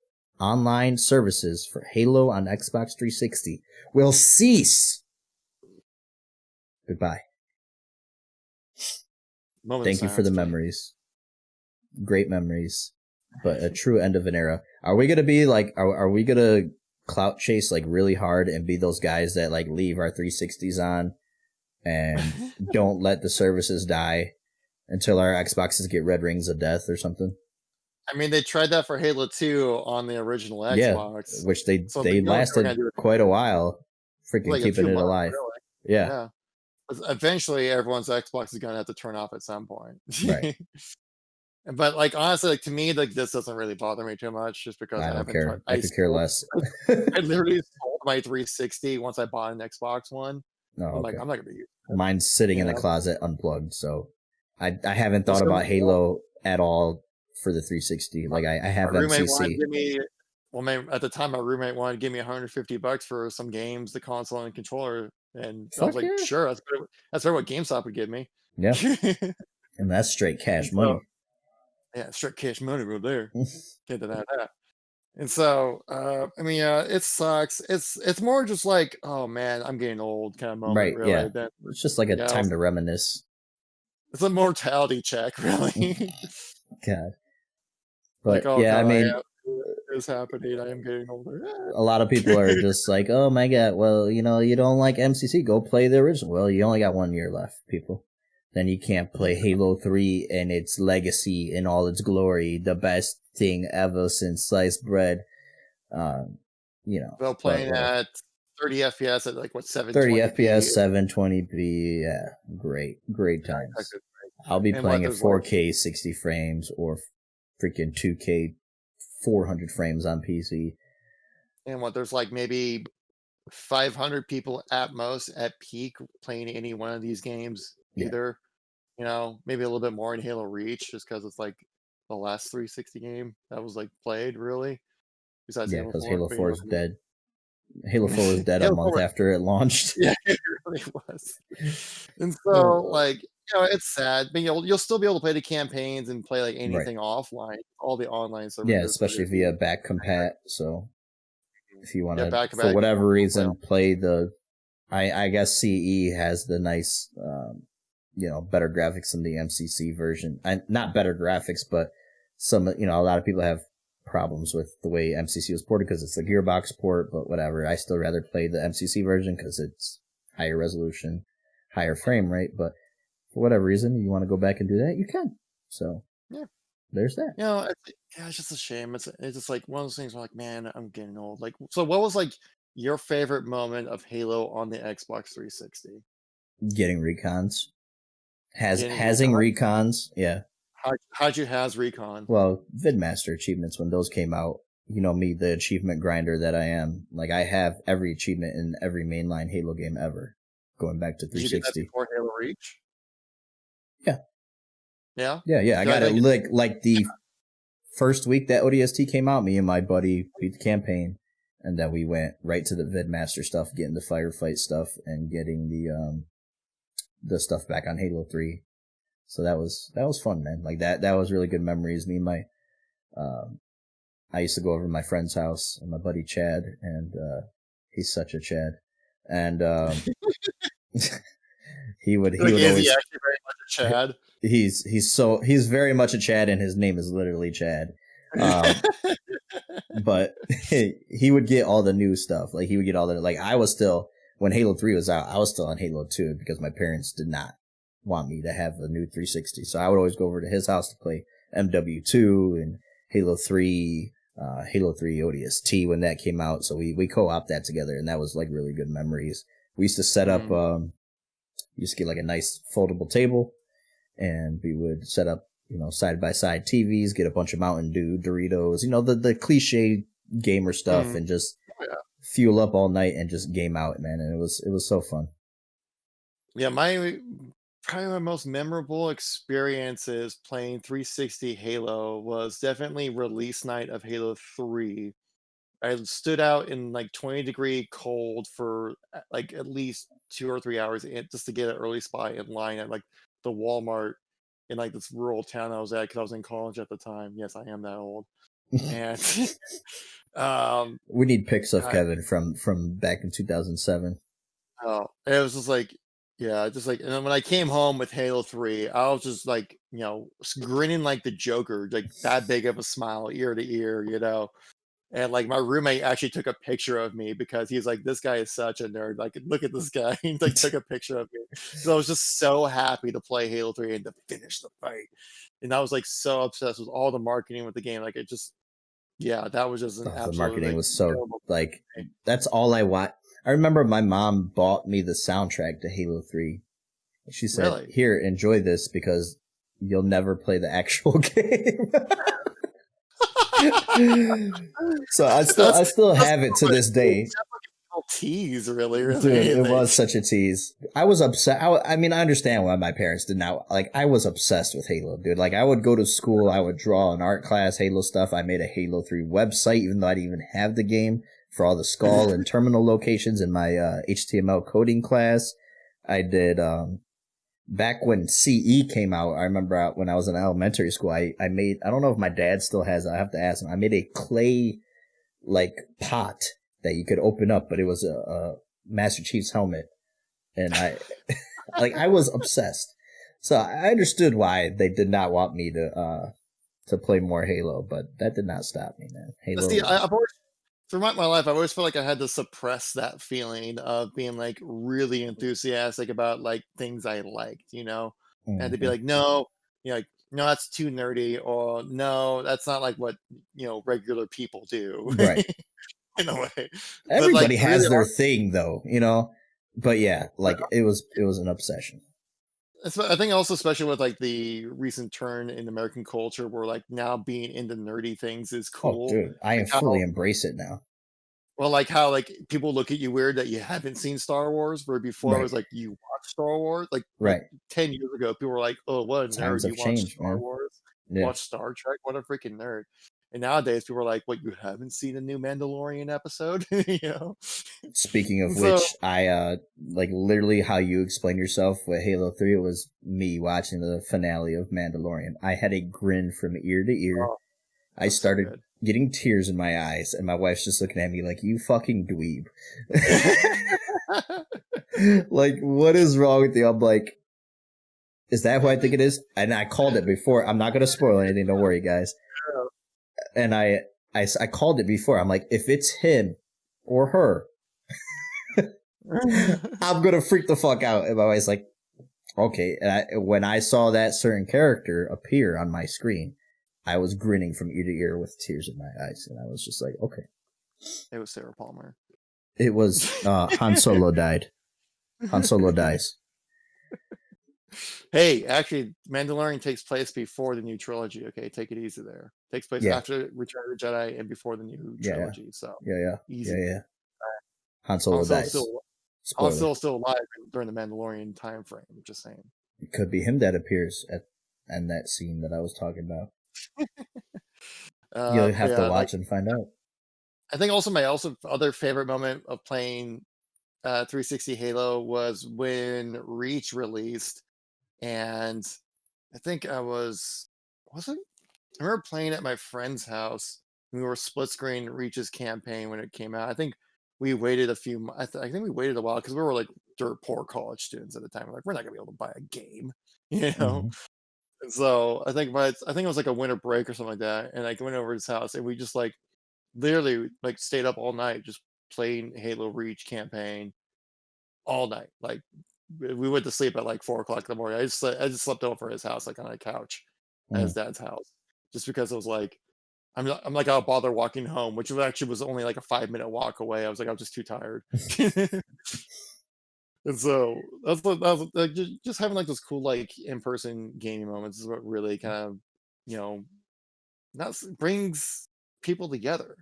online services for Halo on Xbox 360 will cease. Goodbye. Thank you for the memories. Great memories. But a true end of an era. Are we going to be like, are we going to clout chase like really hard and be those guys that like leave our 360s on and don't let the services die until our Xboxes get red rings of death or something? I mean, they tried that for Halo 2 on the original Xbox. Yeah, which they lasted quite a while, freaking like keeping it alive. Really. Yeah. Eventually, everyone's Xbox is gonna have to turn off at some point. Right. But like honestly, like to me, like this doesn't really bother me too much, just because I don't care. I could care less. I literally sold my 360 once I bought an Xbox One. I'm like, I'm not gonna use it. Mine's sitting in the closet unplugged, so I haven't thought about Halo at all for the 360. Like I have MCC. At the time, my roommate wanted to give me $150 for some games, the console and controller, and I was like, sure, that's better what GameStop would give me. Yeah, and that's straight cash money. Yeah, straight cash money right there. Can't deny that. And so, I mean, it sucks. It's more just like, oh man, I'm getting old kind of moment, right? Really. Yeah, it's just like a time to reminisce. It's a mortality check, really. God. But like, oh, yeah, God, I mean, is happening. I am getting older. A lot of people are just like, oh my God, well, you don't like MCC, go play the original. Well, you only got 1 year left, people. Then you can't play Halo 3 and its legacy in all its glory, the best thing ever since sliced bread. Well, playing at 30 FPS at like what 720p. 30 FPS, 720p, yeah, great times. I'll be playing at 4K 60 frames or freaking 2K 400 frames on PC. And there's like maybe 500 people at most at peak playing any one of these games. Either, maybe a little bit more in Halo Reach, just because it's like the last 360 game that was like played really. Besides because Halo 4 is dead. Halo 4 was dead a month after it launched. Yeah, it really was. And so, like, it's sad, but you'll still be able to play the campaigns and play like anything offline, all the online services. Yeah, especially via back compat. So if you want to, for whatever reason, play the, I guess CE has the nice, better graphics than the MCC version. Not better graphics, but some, a lot of people have problems with the way MCC was ported because it's a Gearbox port, but whatever. I still rather play the MCC version because it's higher resolution, higher frame rate, but for whatever reason, you want to go back and do that, you can. So, yeah, there's that. It's just a shame. It's just like one of those things where like, man, I'm getting old. Like, so what was like your favorite moment of Halo on the Xbox 360? Getting recons. Having recons, yeah. How'd you has recon? Well, VidMaster achievements, when those came out, me, the achievement grinder that I am, like I have every achievement in every mainline Halo game ever, going back to 360. Did you get that before Halo Reach? Yeah. Yeah? Yeah. I got it like the first week that ODST came out, me and my buddy beat the campaign, and then we went right to the VidMaster stuff, getting the firefight stuff, and getting the stuff back on Halo 3. So that was fun, man. Like that was really good memories. Me and my, I used to go over to my friend's house and my buddy Chad, and, he's such a Chad. And, he would Like, is he always actually very much a Chad? he's very much a Chad, and his name is literally Chad. But he would get all the new stuff. Like he would get all the I was still when Halo 3 was out, I was still on Halo 2 because my parents did not want me to have a new 360. So I would always go over to his house to play MW2 and Halo 3, Halo 3 ODST when that came out. So we co-op that together, and that was like really good memories. We used to set up, used to get like a nice foldable table, and we would set up, side by side TVs, get a bunch of Mountain Dew, Doritos, the cliche gamer stuff, and just fuel up all night and just game out, man. And it was so fun. Yeah, probably my most memorable experiences playing 360 Halo was definitely release night of Halo 3. I stood out in like 20-degree cold for like at least 2 or 3 hours just to get an early spot in line at like the Walmart in like this rural town I was at because I was in college at the time. Yes, I am that old. And we need pics of I, Kevin from back in 2007. oh, it was just like, yeah, just like, and then when I came home with Halo 3, I was just like, grinning like the Joker, like that big of a smile, ear to ear. And like my roommate actually took a picture of me because he's like, this guy is such a nerd. Like, look at this guy. He like took a picture of me. So I was just so happy to play Halo 3 and to finish the fight. And I was like so obsessed with all the marketing with the game. Like it just, yeah, that was just an The absolute marketing like was so that's all I want. I remember my mom bought me the soundtrack to Halo 3. She said, really. "Here, enjoy this because you'll never play the actual game." So I still have it to this day. Tease, really. Dude, it was such a tease. I was upset. I mean, I understand why my parents did not. Like, I was obsessed with Halo, dude. Like, I would go to school, I would draw in art class Halo stuff. I made a Halo 3 website, even though I didn't even have the game, for all the skull and terminal locations in my HTML coding class. I did, back when CE came out, I remember when I was in elementary school, I made, I don't know if my dad still has it, I have to ask him. I made a clay, pot that you could open up, but it was a Master Chief's helmet. And I was obsessed. So I understood why they did not want me to play more Halo, but that did not stop me, man. Halo. See, I've always, throughout my life, I always felt like I had to suppress that feeling of being like really enthusiastic about like things I liked, and to be like, no, like, no, that's too nerdy, or no, that's not like what regular people do, Right. in a way. Everybody has their thing, though, But yeah, it was an obsession. I think also, especially with like the recent turn in American culture, where like now being into nerdy things is cool. Oh, dude, I fully embrace it now. Well, like how like people look at you weird that you haven't seen Star Wars, where before it was like you watch Star Wars. Like 10 years ago, people were like, "Oh, what a nerd! Times have You watch changed, Star man. Wars, Yeah. watch Star Trek? What a freaking nerd!" And nowadays, people are like, "What? You haven't seen a new Mandalorian episode?" Speaking of which, I literally how you explain yourself with Halo 3, it was me watching the finale of Mandalorian. I had a grin from ear to ear. Oh, I started getting tears in my eyes, and my wife's just looking at me like, you fucking dweeb. Like, what is wrong with you? I'm like, is that who I think it is? And I called it before. I'm not going to spoil anything. Don't worry, guys. And I called it before. I'm like, if it's him or her, I'm going to freak the fuck out. And my wife's like, okay. And when I saw that certain character appear on my screen, I was grinning from ear to ear with tears in my eyes. And I was just like, okay. It was Sarah Palmer. It was Han Solo died. Han Solo dies. Hey, actually, Mandalorian takes place before the new trilogy. Okay, take it easy there. Takes place after Return of the Jedi and before the new trilogy. So easy. Yeah. Han Solo dies. Han Solo's still alive during the Mandalorian time frame. Just saying. It could be him that appears in that scene that I was talking about. You'll have to watch and find out. I think also my other favorite moment of playing 360 Halo was when Reach released, and I think I remember playing at my friend's house. We were split screen Reach's campaign when it came out. I think we waited I think we waited a while because we were like dirt poor college students at the time. We're like, we're not gonna be able to buy a game, Mm-hmm. And so I think it was like a winter break or something like that, and I went over to his house, and we just like literally like stayed up all night just playing Halo Reach campaign all night. Like we went to sleep at like 4 o'clock in the morning. I just slept over at his house, like on a couch at his dad's house, just because it was like I'm like I'll bother walking home, which actually was only like a 5-minute walk away. I was like I'm just too tired. And so that's like just having like those cool like in person gaming moments is what really kind of you know that's brings people together.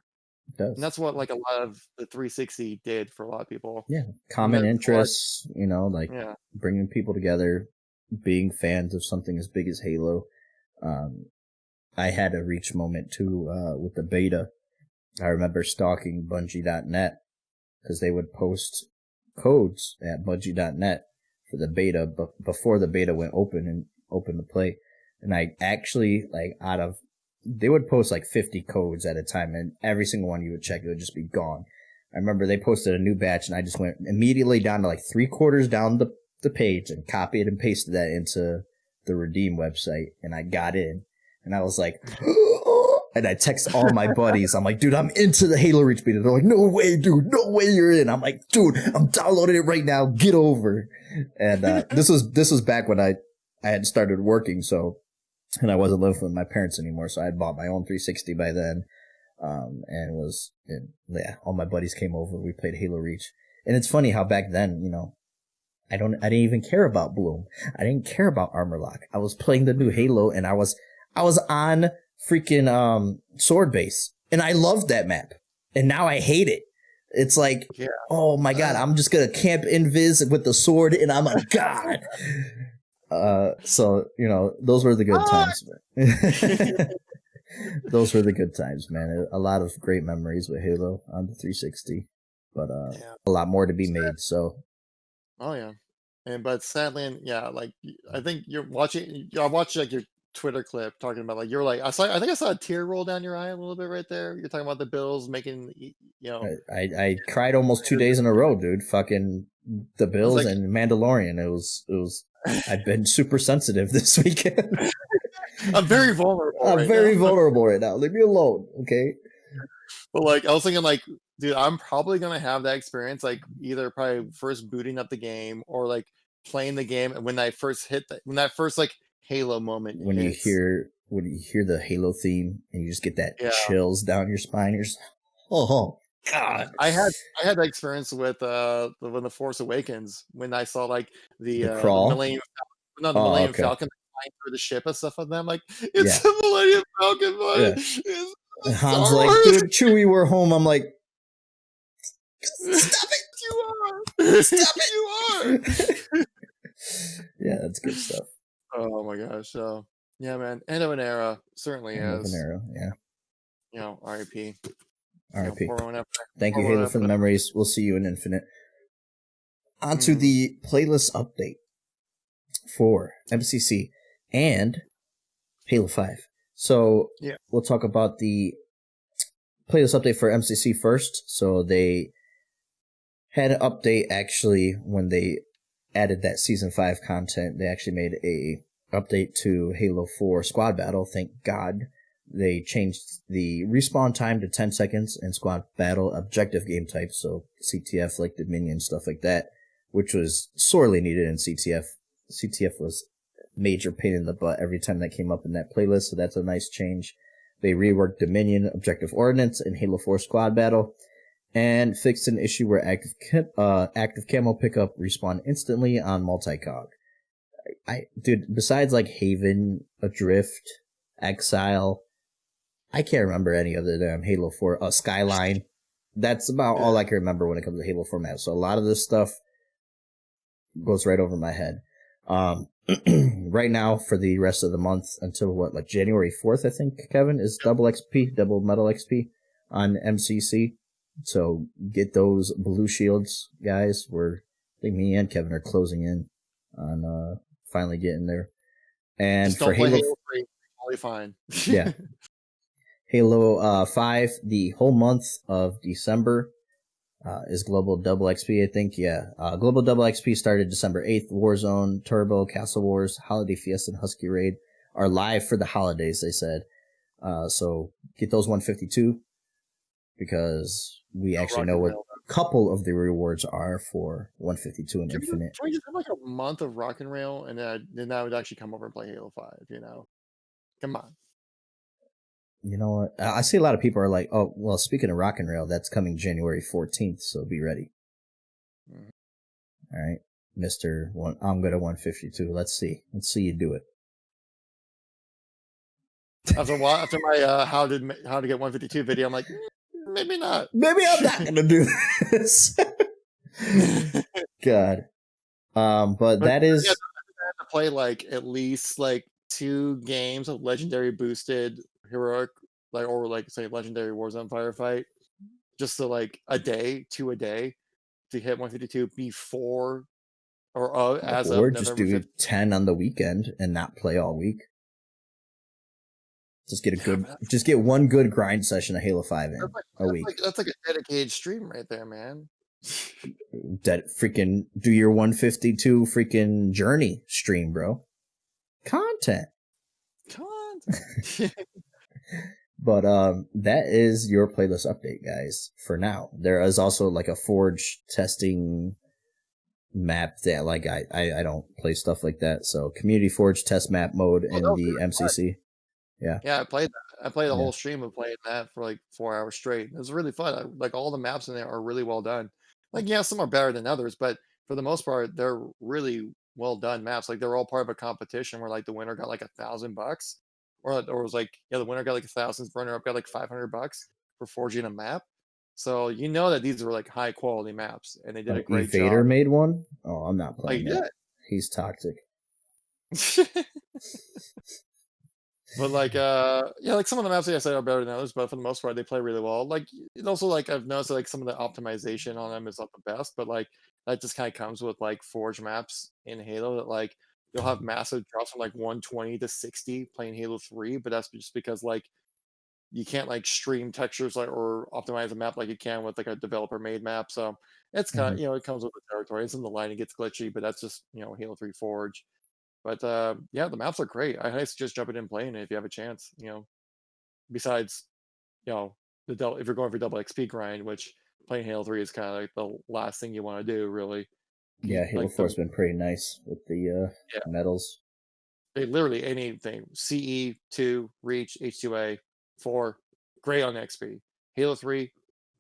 It And does. that's what like a lot of the 360 did for a lot of people. Yeah, And common that's what interests. Like yeah. bringing people together, being fans of something as big as Halo. Um, I had a reach moment too with the beta. I remember stalking Bungie.net because they would post codes at Bungie.net for the beta, but before the beta went open to play. And I actually, like, they would post like 50 codes at a time, and every single one you would check, it would just be gone. I remember they posted a new batch, and I just went immediately down to like 3/4 down the page and copied and pasted that into the Redeem website, and I got in, and I was like, and I text all my buddies. I'm like, dude, I'm into the Halo Reach beta. They're like, no way, dude, no way you're in. I'm like, dude, I'm downloading it right now. Get over. And this was back when I had started working, and I wasn't living with my parents anymore, so I had bought my own 360 by then. All my buddies came over. We played Halo Reach, and it's funny how back then, I didn't even care about Bloom. I didn't care about Armor Lock. I was playing the new Halo, and I was on freaking Sword Base, and I loved that map, and now I hate it. It's like, Yeah. oh my god, I'm just gonna camp invis with the sword, and I'm a god. So those were the good times. Those were the good times, man. A lot of great memories with Halo on the 360, but a lot more to be made. So, Oh yeah. But sadly, yeah, like I think you're watching. I watched like your Twitter clip talking about like you're like I think I saw a tear roll down your eye a little bit right there. You're talking about the Bills making I cried almost 2 days in a row, dude. Fucking the I was Bills like, and Mandalorian. It was. I've been super sensitive this weekend. I'm very vulnerable. I'm right very now. vulnerable right now. Leave me alone, okay? But like I was thinking, like, dude, I'm probably gonna have that experience, like either probably first booting up the game or like playing the game, and when I first when that first like Halo moment When you hits. hear the Halo theme and you just get that Yeah. chills down your spine, you're just, oh god. I had that experience with when the Force Awakens when I saw like The the crawl. Oh, Millennium okay. Falcon flying through the ship and stuff like that. I'm like, Yeah. it's the Millennium Falcon, buddy. Yeah. It's And Star Han's like, Wars. dude, Chewie, we're home. I'm like, stop it! You are. Stop You are. it! Yeah, that's good stuff. Oh my gosh. So yeah, man. End of an era certainly End of an is. era. Yeah. R.I.P. R.I.P. Pour one up. Thank you, Pour one Halo, up for the memories. We'll see you in Infinite. On to Mm. the playlist update for MCC and Halo 5. So Yeah. we'll talk about the playlist update for MCC first. So they had an update actually when they added that Season 5 content. They actually made a update to Halo 4 Squad Battle. Thank God. They changed the respawn time to 10 seconds and Squad Battle objective game type, so CTF like Dominion, stuff like that, which was sorely needed in CTF. CTF was major pain in the butt every time that came up in that playlist, so that's a nice change. They reworked Dominion objective ordnance in Halo 4 Squad Battle and fixed an issue where active camo pickup respawn instantly on multi-cog. Dude, besides like Haven, Adrift, Exile, I can't remember any other than Halo 4. Skyline. That's about all I can remember when it comes to Halo 4 maps. So a lot of this stuff goes right over my head. Right now, for the rest of the month, until like January 4th, I think, Kevin, is double XP, double metal XP on MCC. So get those blue shields, guys. I think me and Kevin are closing in on finally getting there. And Just for don't play Halo, Halo 3. Totally fine. yeah. Halo 5, the whole month of December, is Global Double XP, I think. Yeah. Global Double XP started December 8th. Warzone, Turbo, Castle Wars, Holiday Fiesta, and Husky Raid are live for the holidays, they said. So get those 152 because we actually know what a couple of the rewards are for 152 and Infinite. Can we just have like a month of Rock and Rail and then I would actually come over and play Halo 5, you know? Come on. You know what? I see a lot of people are like, oh, well, speaking of Rock and Rail, that's coming January 14th, so be ready. Mm-hmm. All right, Mr. I'm good at 152. Let's see you do it. After my how to get 152 video, I'm like, maybe not. Maybe I'm not gonna do this. God. But that is. I have to play like at least like 2 games of legendary boosted heroic, like or like say legendary Warzone firefight, just to like a day to hit 152 before or as of November just do 5th. 10 on the weekend and not play all week. Just get one good grind session of Halo 5 in a week. That's like a dedicated stream right there, man. That freaking do your 152 freaking journey stream, bro. Content. But that is your playlist update, guys, for now. There is also like a Forge testing map that like I don't play stuff like that. So Community Forge test map mode in the MCC. Yeah, I played that. I played the whole stream of playing that for like 4 hours straight. It was really fun. Like all the maps in there are really well done. Like some are better than others, but for the most part, they're really well done maps. Like they're all part of a competition where like the winner got like $1,000, or it was like the winner got like 1,000, runner up got like $500 for forging a map. So you know that these were like high quality maps, and they did a great job. Vader made one. Oh, I'm not playing that. He's toxic. But like like some of the maps I said are better than others, but for the most part they play really well. Like it also like I've noticed that, like some of the optimization on them is not the best, but like that just kind of comes with like Forge maps in Halo that like you'll have massive drops from like 120 to 60 playing Halo 3, but that's just because like you can't like stream textures like or optimize a map like you can with like a developer made map. So it's kind of it comes with the territory. It's in the line, it gets glitchy, but that's just Halo 3 Forge. But the maps are great. I highly suggest jumping in and playing it if you have a chance. Besides, if you're going for double XP grind, which playing Halo 3 is kind of like the last thing you want to do, really. Yeah, Halo 4 has been pretty nice with the medals. They literally anything. CE 2, Reach, H2A 4, great on XP. Halo 3,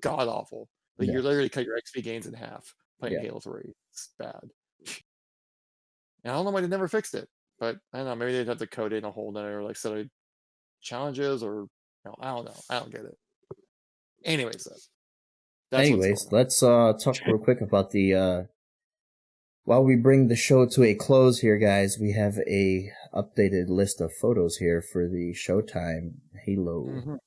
god awful. Like you literally cut your XP gains in half playing Halo 3. It's bad. And I don't know why they never fixed it, but I don't know. Maybe they'd have to code in a whole nother like set of challenges, or I don't know. I don't get it. Anyways, let's talk real quick about the. While we bring the show to a close here, guys, we have a updated list of photos here for the Showtime Halo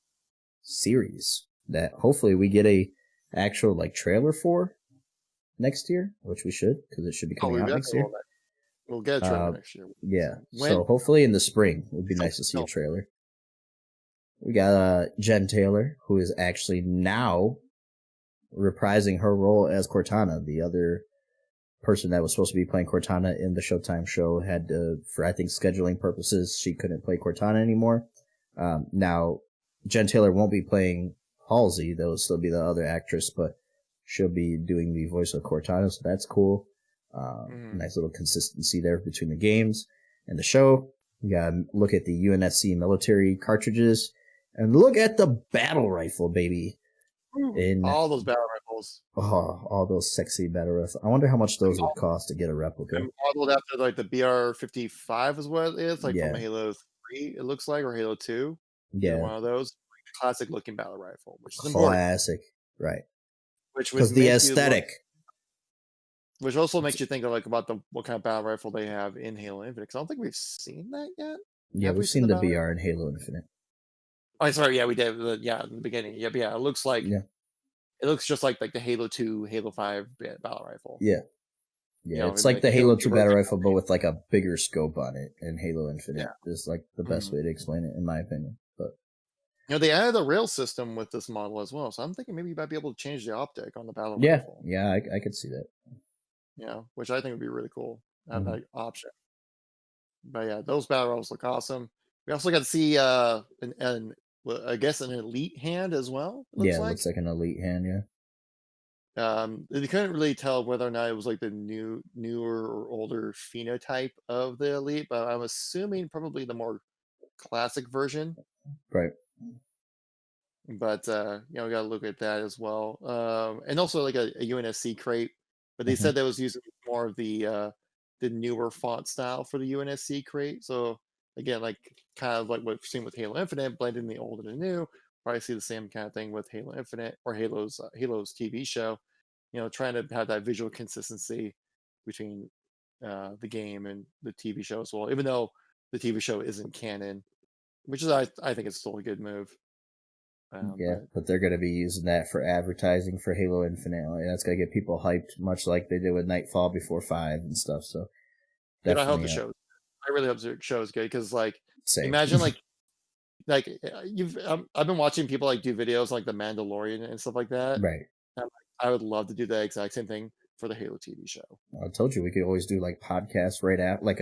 series that hopefully we get a actual like trailer for next year, which we should because it should be coming out next year. We'll get a trailer next year. Yeah. So hopefully in the spring, it would be nice to see a trailer. We got Jen Taylor, who is actually now reprising her role as Cortana. The other person that was supposed to be playing Cortana in the Showtime show had for I think scheduling purposes, she couldn't play Cortana anymore. Now, Jen Taylor won't be playing Halsey. That will still be the other actress, but she'll be doing the voice of Cortana, so that's cool. Nice little consistency there between the games and the show. You gotta look at the UNSC military cartridges and look at the battle rifle, baby. All those battle rifles. Oh, all those sexy battle rifles. I wonder how much those would cost to get a replica. Modeled after like the BR-55 is what it is, like from Halo 3, it looks like, or Halo 2. Yeah, one of those classic looking battle rifle, which is classic, right? Because the aesthetic. Which also makes you think of like about what kind of battle rifle they have in Halo Infinite. Because I don't think we've seen that yet. Yeah, we've seen the BR in Halo Infinite. Oh, sorry. Yeah, we did. In the beginning. Yeah, it looks like. Yeah. It looks just like the Halo 2, Halo 5 battle rifle. Yeah. Yeah, it's like the Halo 2 battle rifle, but with like a bigger scope on it in Halo Infinite. Yeah. Is like the best way to explain it, in my opinion. But They added a rail system with this model as well, so I'm thinking maybe you might be able to change the optic on the battle rifle. Yeah, I could see that. Which I think would be really cool. Have Mhm. that option. But yeah, those battle rifles look awesome. We also got to see well, I guess an elite hand as well. It looks Yeah, it like. looks like an elite hand. Yeah. They couldn't really tell whether or not it was like the newer or older phenotype of the elite, but I'm assuming probably the more classic version. Right. But we got to look at that as well. And also like a UNSC crate, but they Hmm. said that was using more of the newer font style for the UNSC crate. So again, like kind of like what we've seen with Halo Infinite, blending the old and the new. Probably see the same kind of thing with Halo Infinite or Halo's TV show. Trying to have that visual consistency between the game and the TV show as well. Even though the TV show isn't canon, which is I think it's still a good move. Yeah, But but they're going to be using that for advertising for Halo Infinite. Like, that's going to get people hyped, much like they did with Nightfall before 5 and stuff. So dude, I hope the definitely show. I really hope the show is good because, like, same. imagine I've been watching people like do videos like the Mandalorian and stuff like that. Right. And, I would love to do the exact same thing for the Halo TV show. I told you we could always do like podcasts right after, like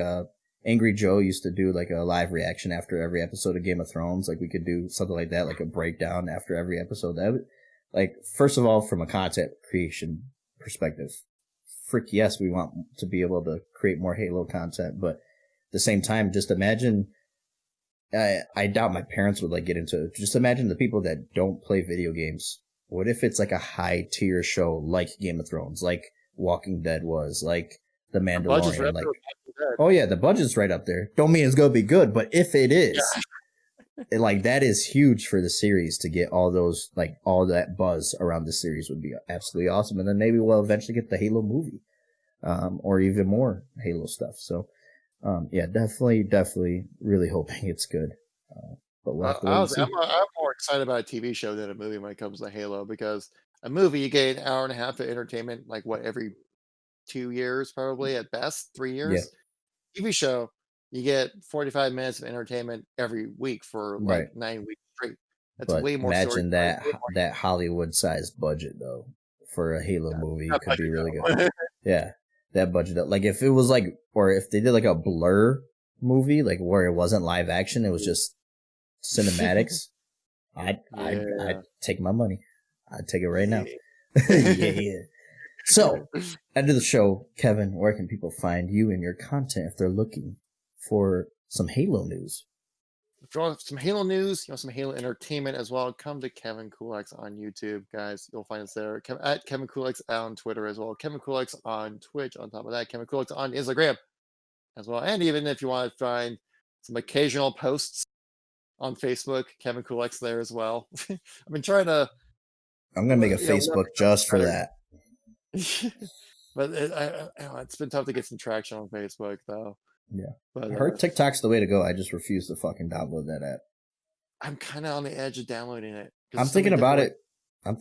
Angry Joe used to do like a live reaction after every episode of Game of Thrones. Like we could do something like that, like a breakdown after every episode. That would, like, first of all, from a content creation perspective, frick yes, we want to be able to create more Halo content, but at the same time, just imagine. I doubt my parents would like get into it. Just imagine the people that don't play video games. What if it's like a high tier show like Game of Thrones, like Walking Dead was, like The The budget's right Mandalorian, up like, there with Walking Dead. oh yeah, the budget's right up there. Don't mean it's gonna be good, but if it is, Yeah. like that is huge for the series to get all those, like all that buzz around the series would be absolutely awesome. And then maybe we'll eventually get the Halo movie, or even more Halo stuff. So, yeah, definitely really hoping it's good. But we'll have to wait and see. I'm more excited about a TV show than a movie when it comes to Halo because a movie you get an hour and a half of entertainment, like what every 2 years probably at best, 3 years. Yeah, TV show you get 45 minutes of entertainment every week for right. like 9 weeks straight. That's But way more imagine storytelling. that Hollywood-sized budget though for a Halo movie That could be budget really though. good. Yeah, that budget. Like if it was like, or if they did like a Blur movie, like where it wasn't live action, it was just cinematics. I'd Yeah. take my money. I'd take it right now. Yeah. Yeah. So, end of the show, Kevin, where can people find you and your content if they're looking for some Halo news? If you want some Halo news, some Halo entertainment as well, come to KevinKoolx on YouTube, guys. You'll find us there. At KevinKoolx on Twitter as well. KevinKoolx on Twitch. On top of that, KevinKoolx on Instagram as well. And even if you want to find some occasional posts on Facebook, KevinKoolx there as well. I've been trying to. I'm gonna make a Facebook just for that. But it's been tough to get some traction on Facebook, though. Yeah. But I heard TikTok's the way to go. I just refuse to fucking download that app. I'm kind of on the edge of downloading it. I'm thinking about it. I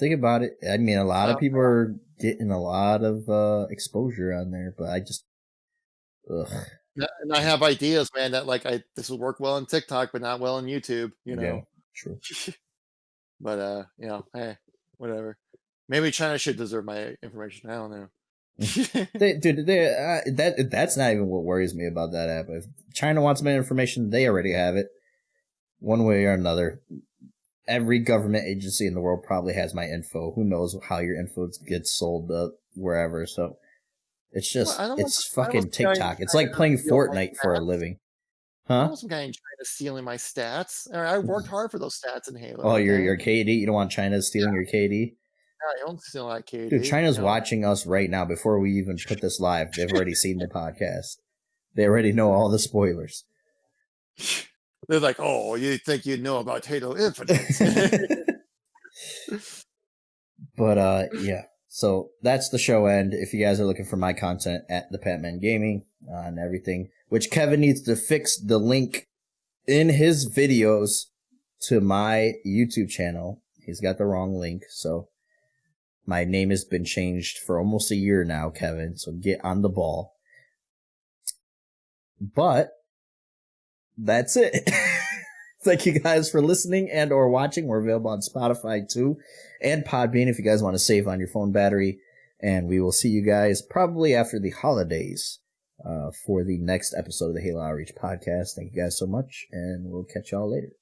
mean, a lot of people are getting a lot of exposure on there, but I just, ugh. And I have ideas, man, that like this will work well on TikTok, but not well on YouTube. Yeah, true. But hey, whatever. Maybe China should deserve my information. I don't know. That's not even what worries me about that app. If China wants my information, they already have it, one way or another. Every government agency in the world probably has my info. Who knows how your info gets sold wherever? So it's just, it's fucking TikTok. It's like playing Fortnite for a living. I Huh? don't want some guy in China stealing my stats. I worked hard for those stats in Halo. Oh, your KD? You don't want China stealing your KD? I don't steal that KD. Dude, China's watching us right now before we even put this live. They've already seen the podcast. They already know all the spoilers. They're like, oh, you think you know about Halo Infinite. But, yeah. So that's the show end. If you guys are looking for my content at the Patman Gaming and everything, which Kevin needs to fix the link in his videos to my YouTube channel. He's got the wrong link. So my name has been changed for almost a year now, Kevin. So get on the ball. But that's it Thank you guys for listening and or watching. We're available on Spotify too, and Podbean if you guys want to save on your phone battery. And we will see you guys probably after the holidays for the next episode of the Halo Outreach podcast. Thank you guys so much, and we'll catch y'all later.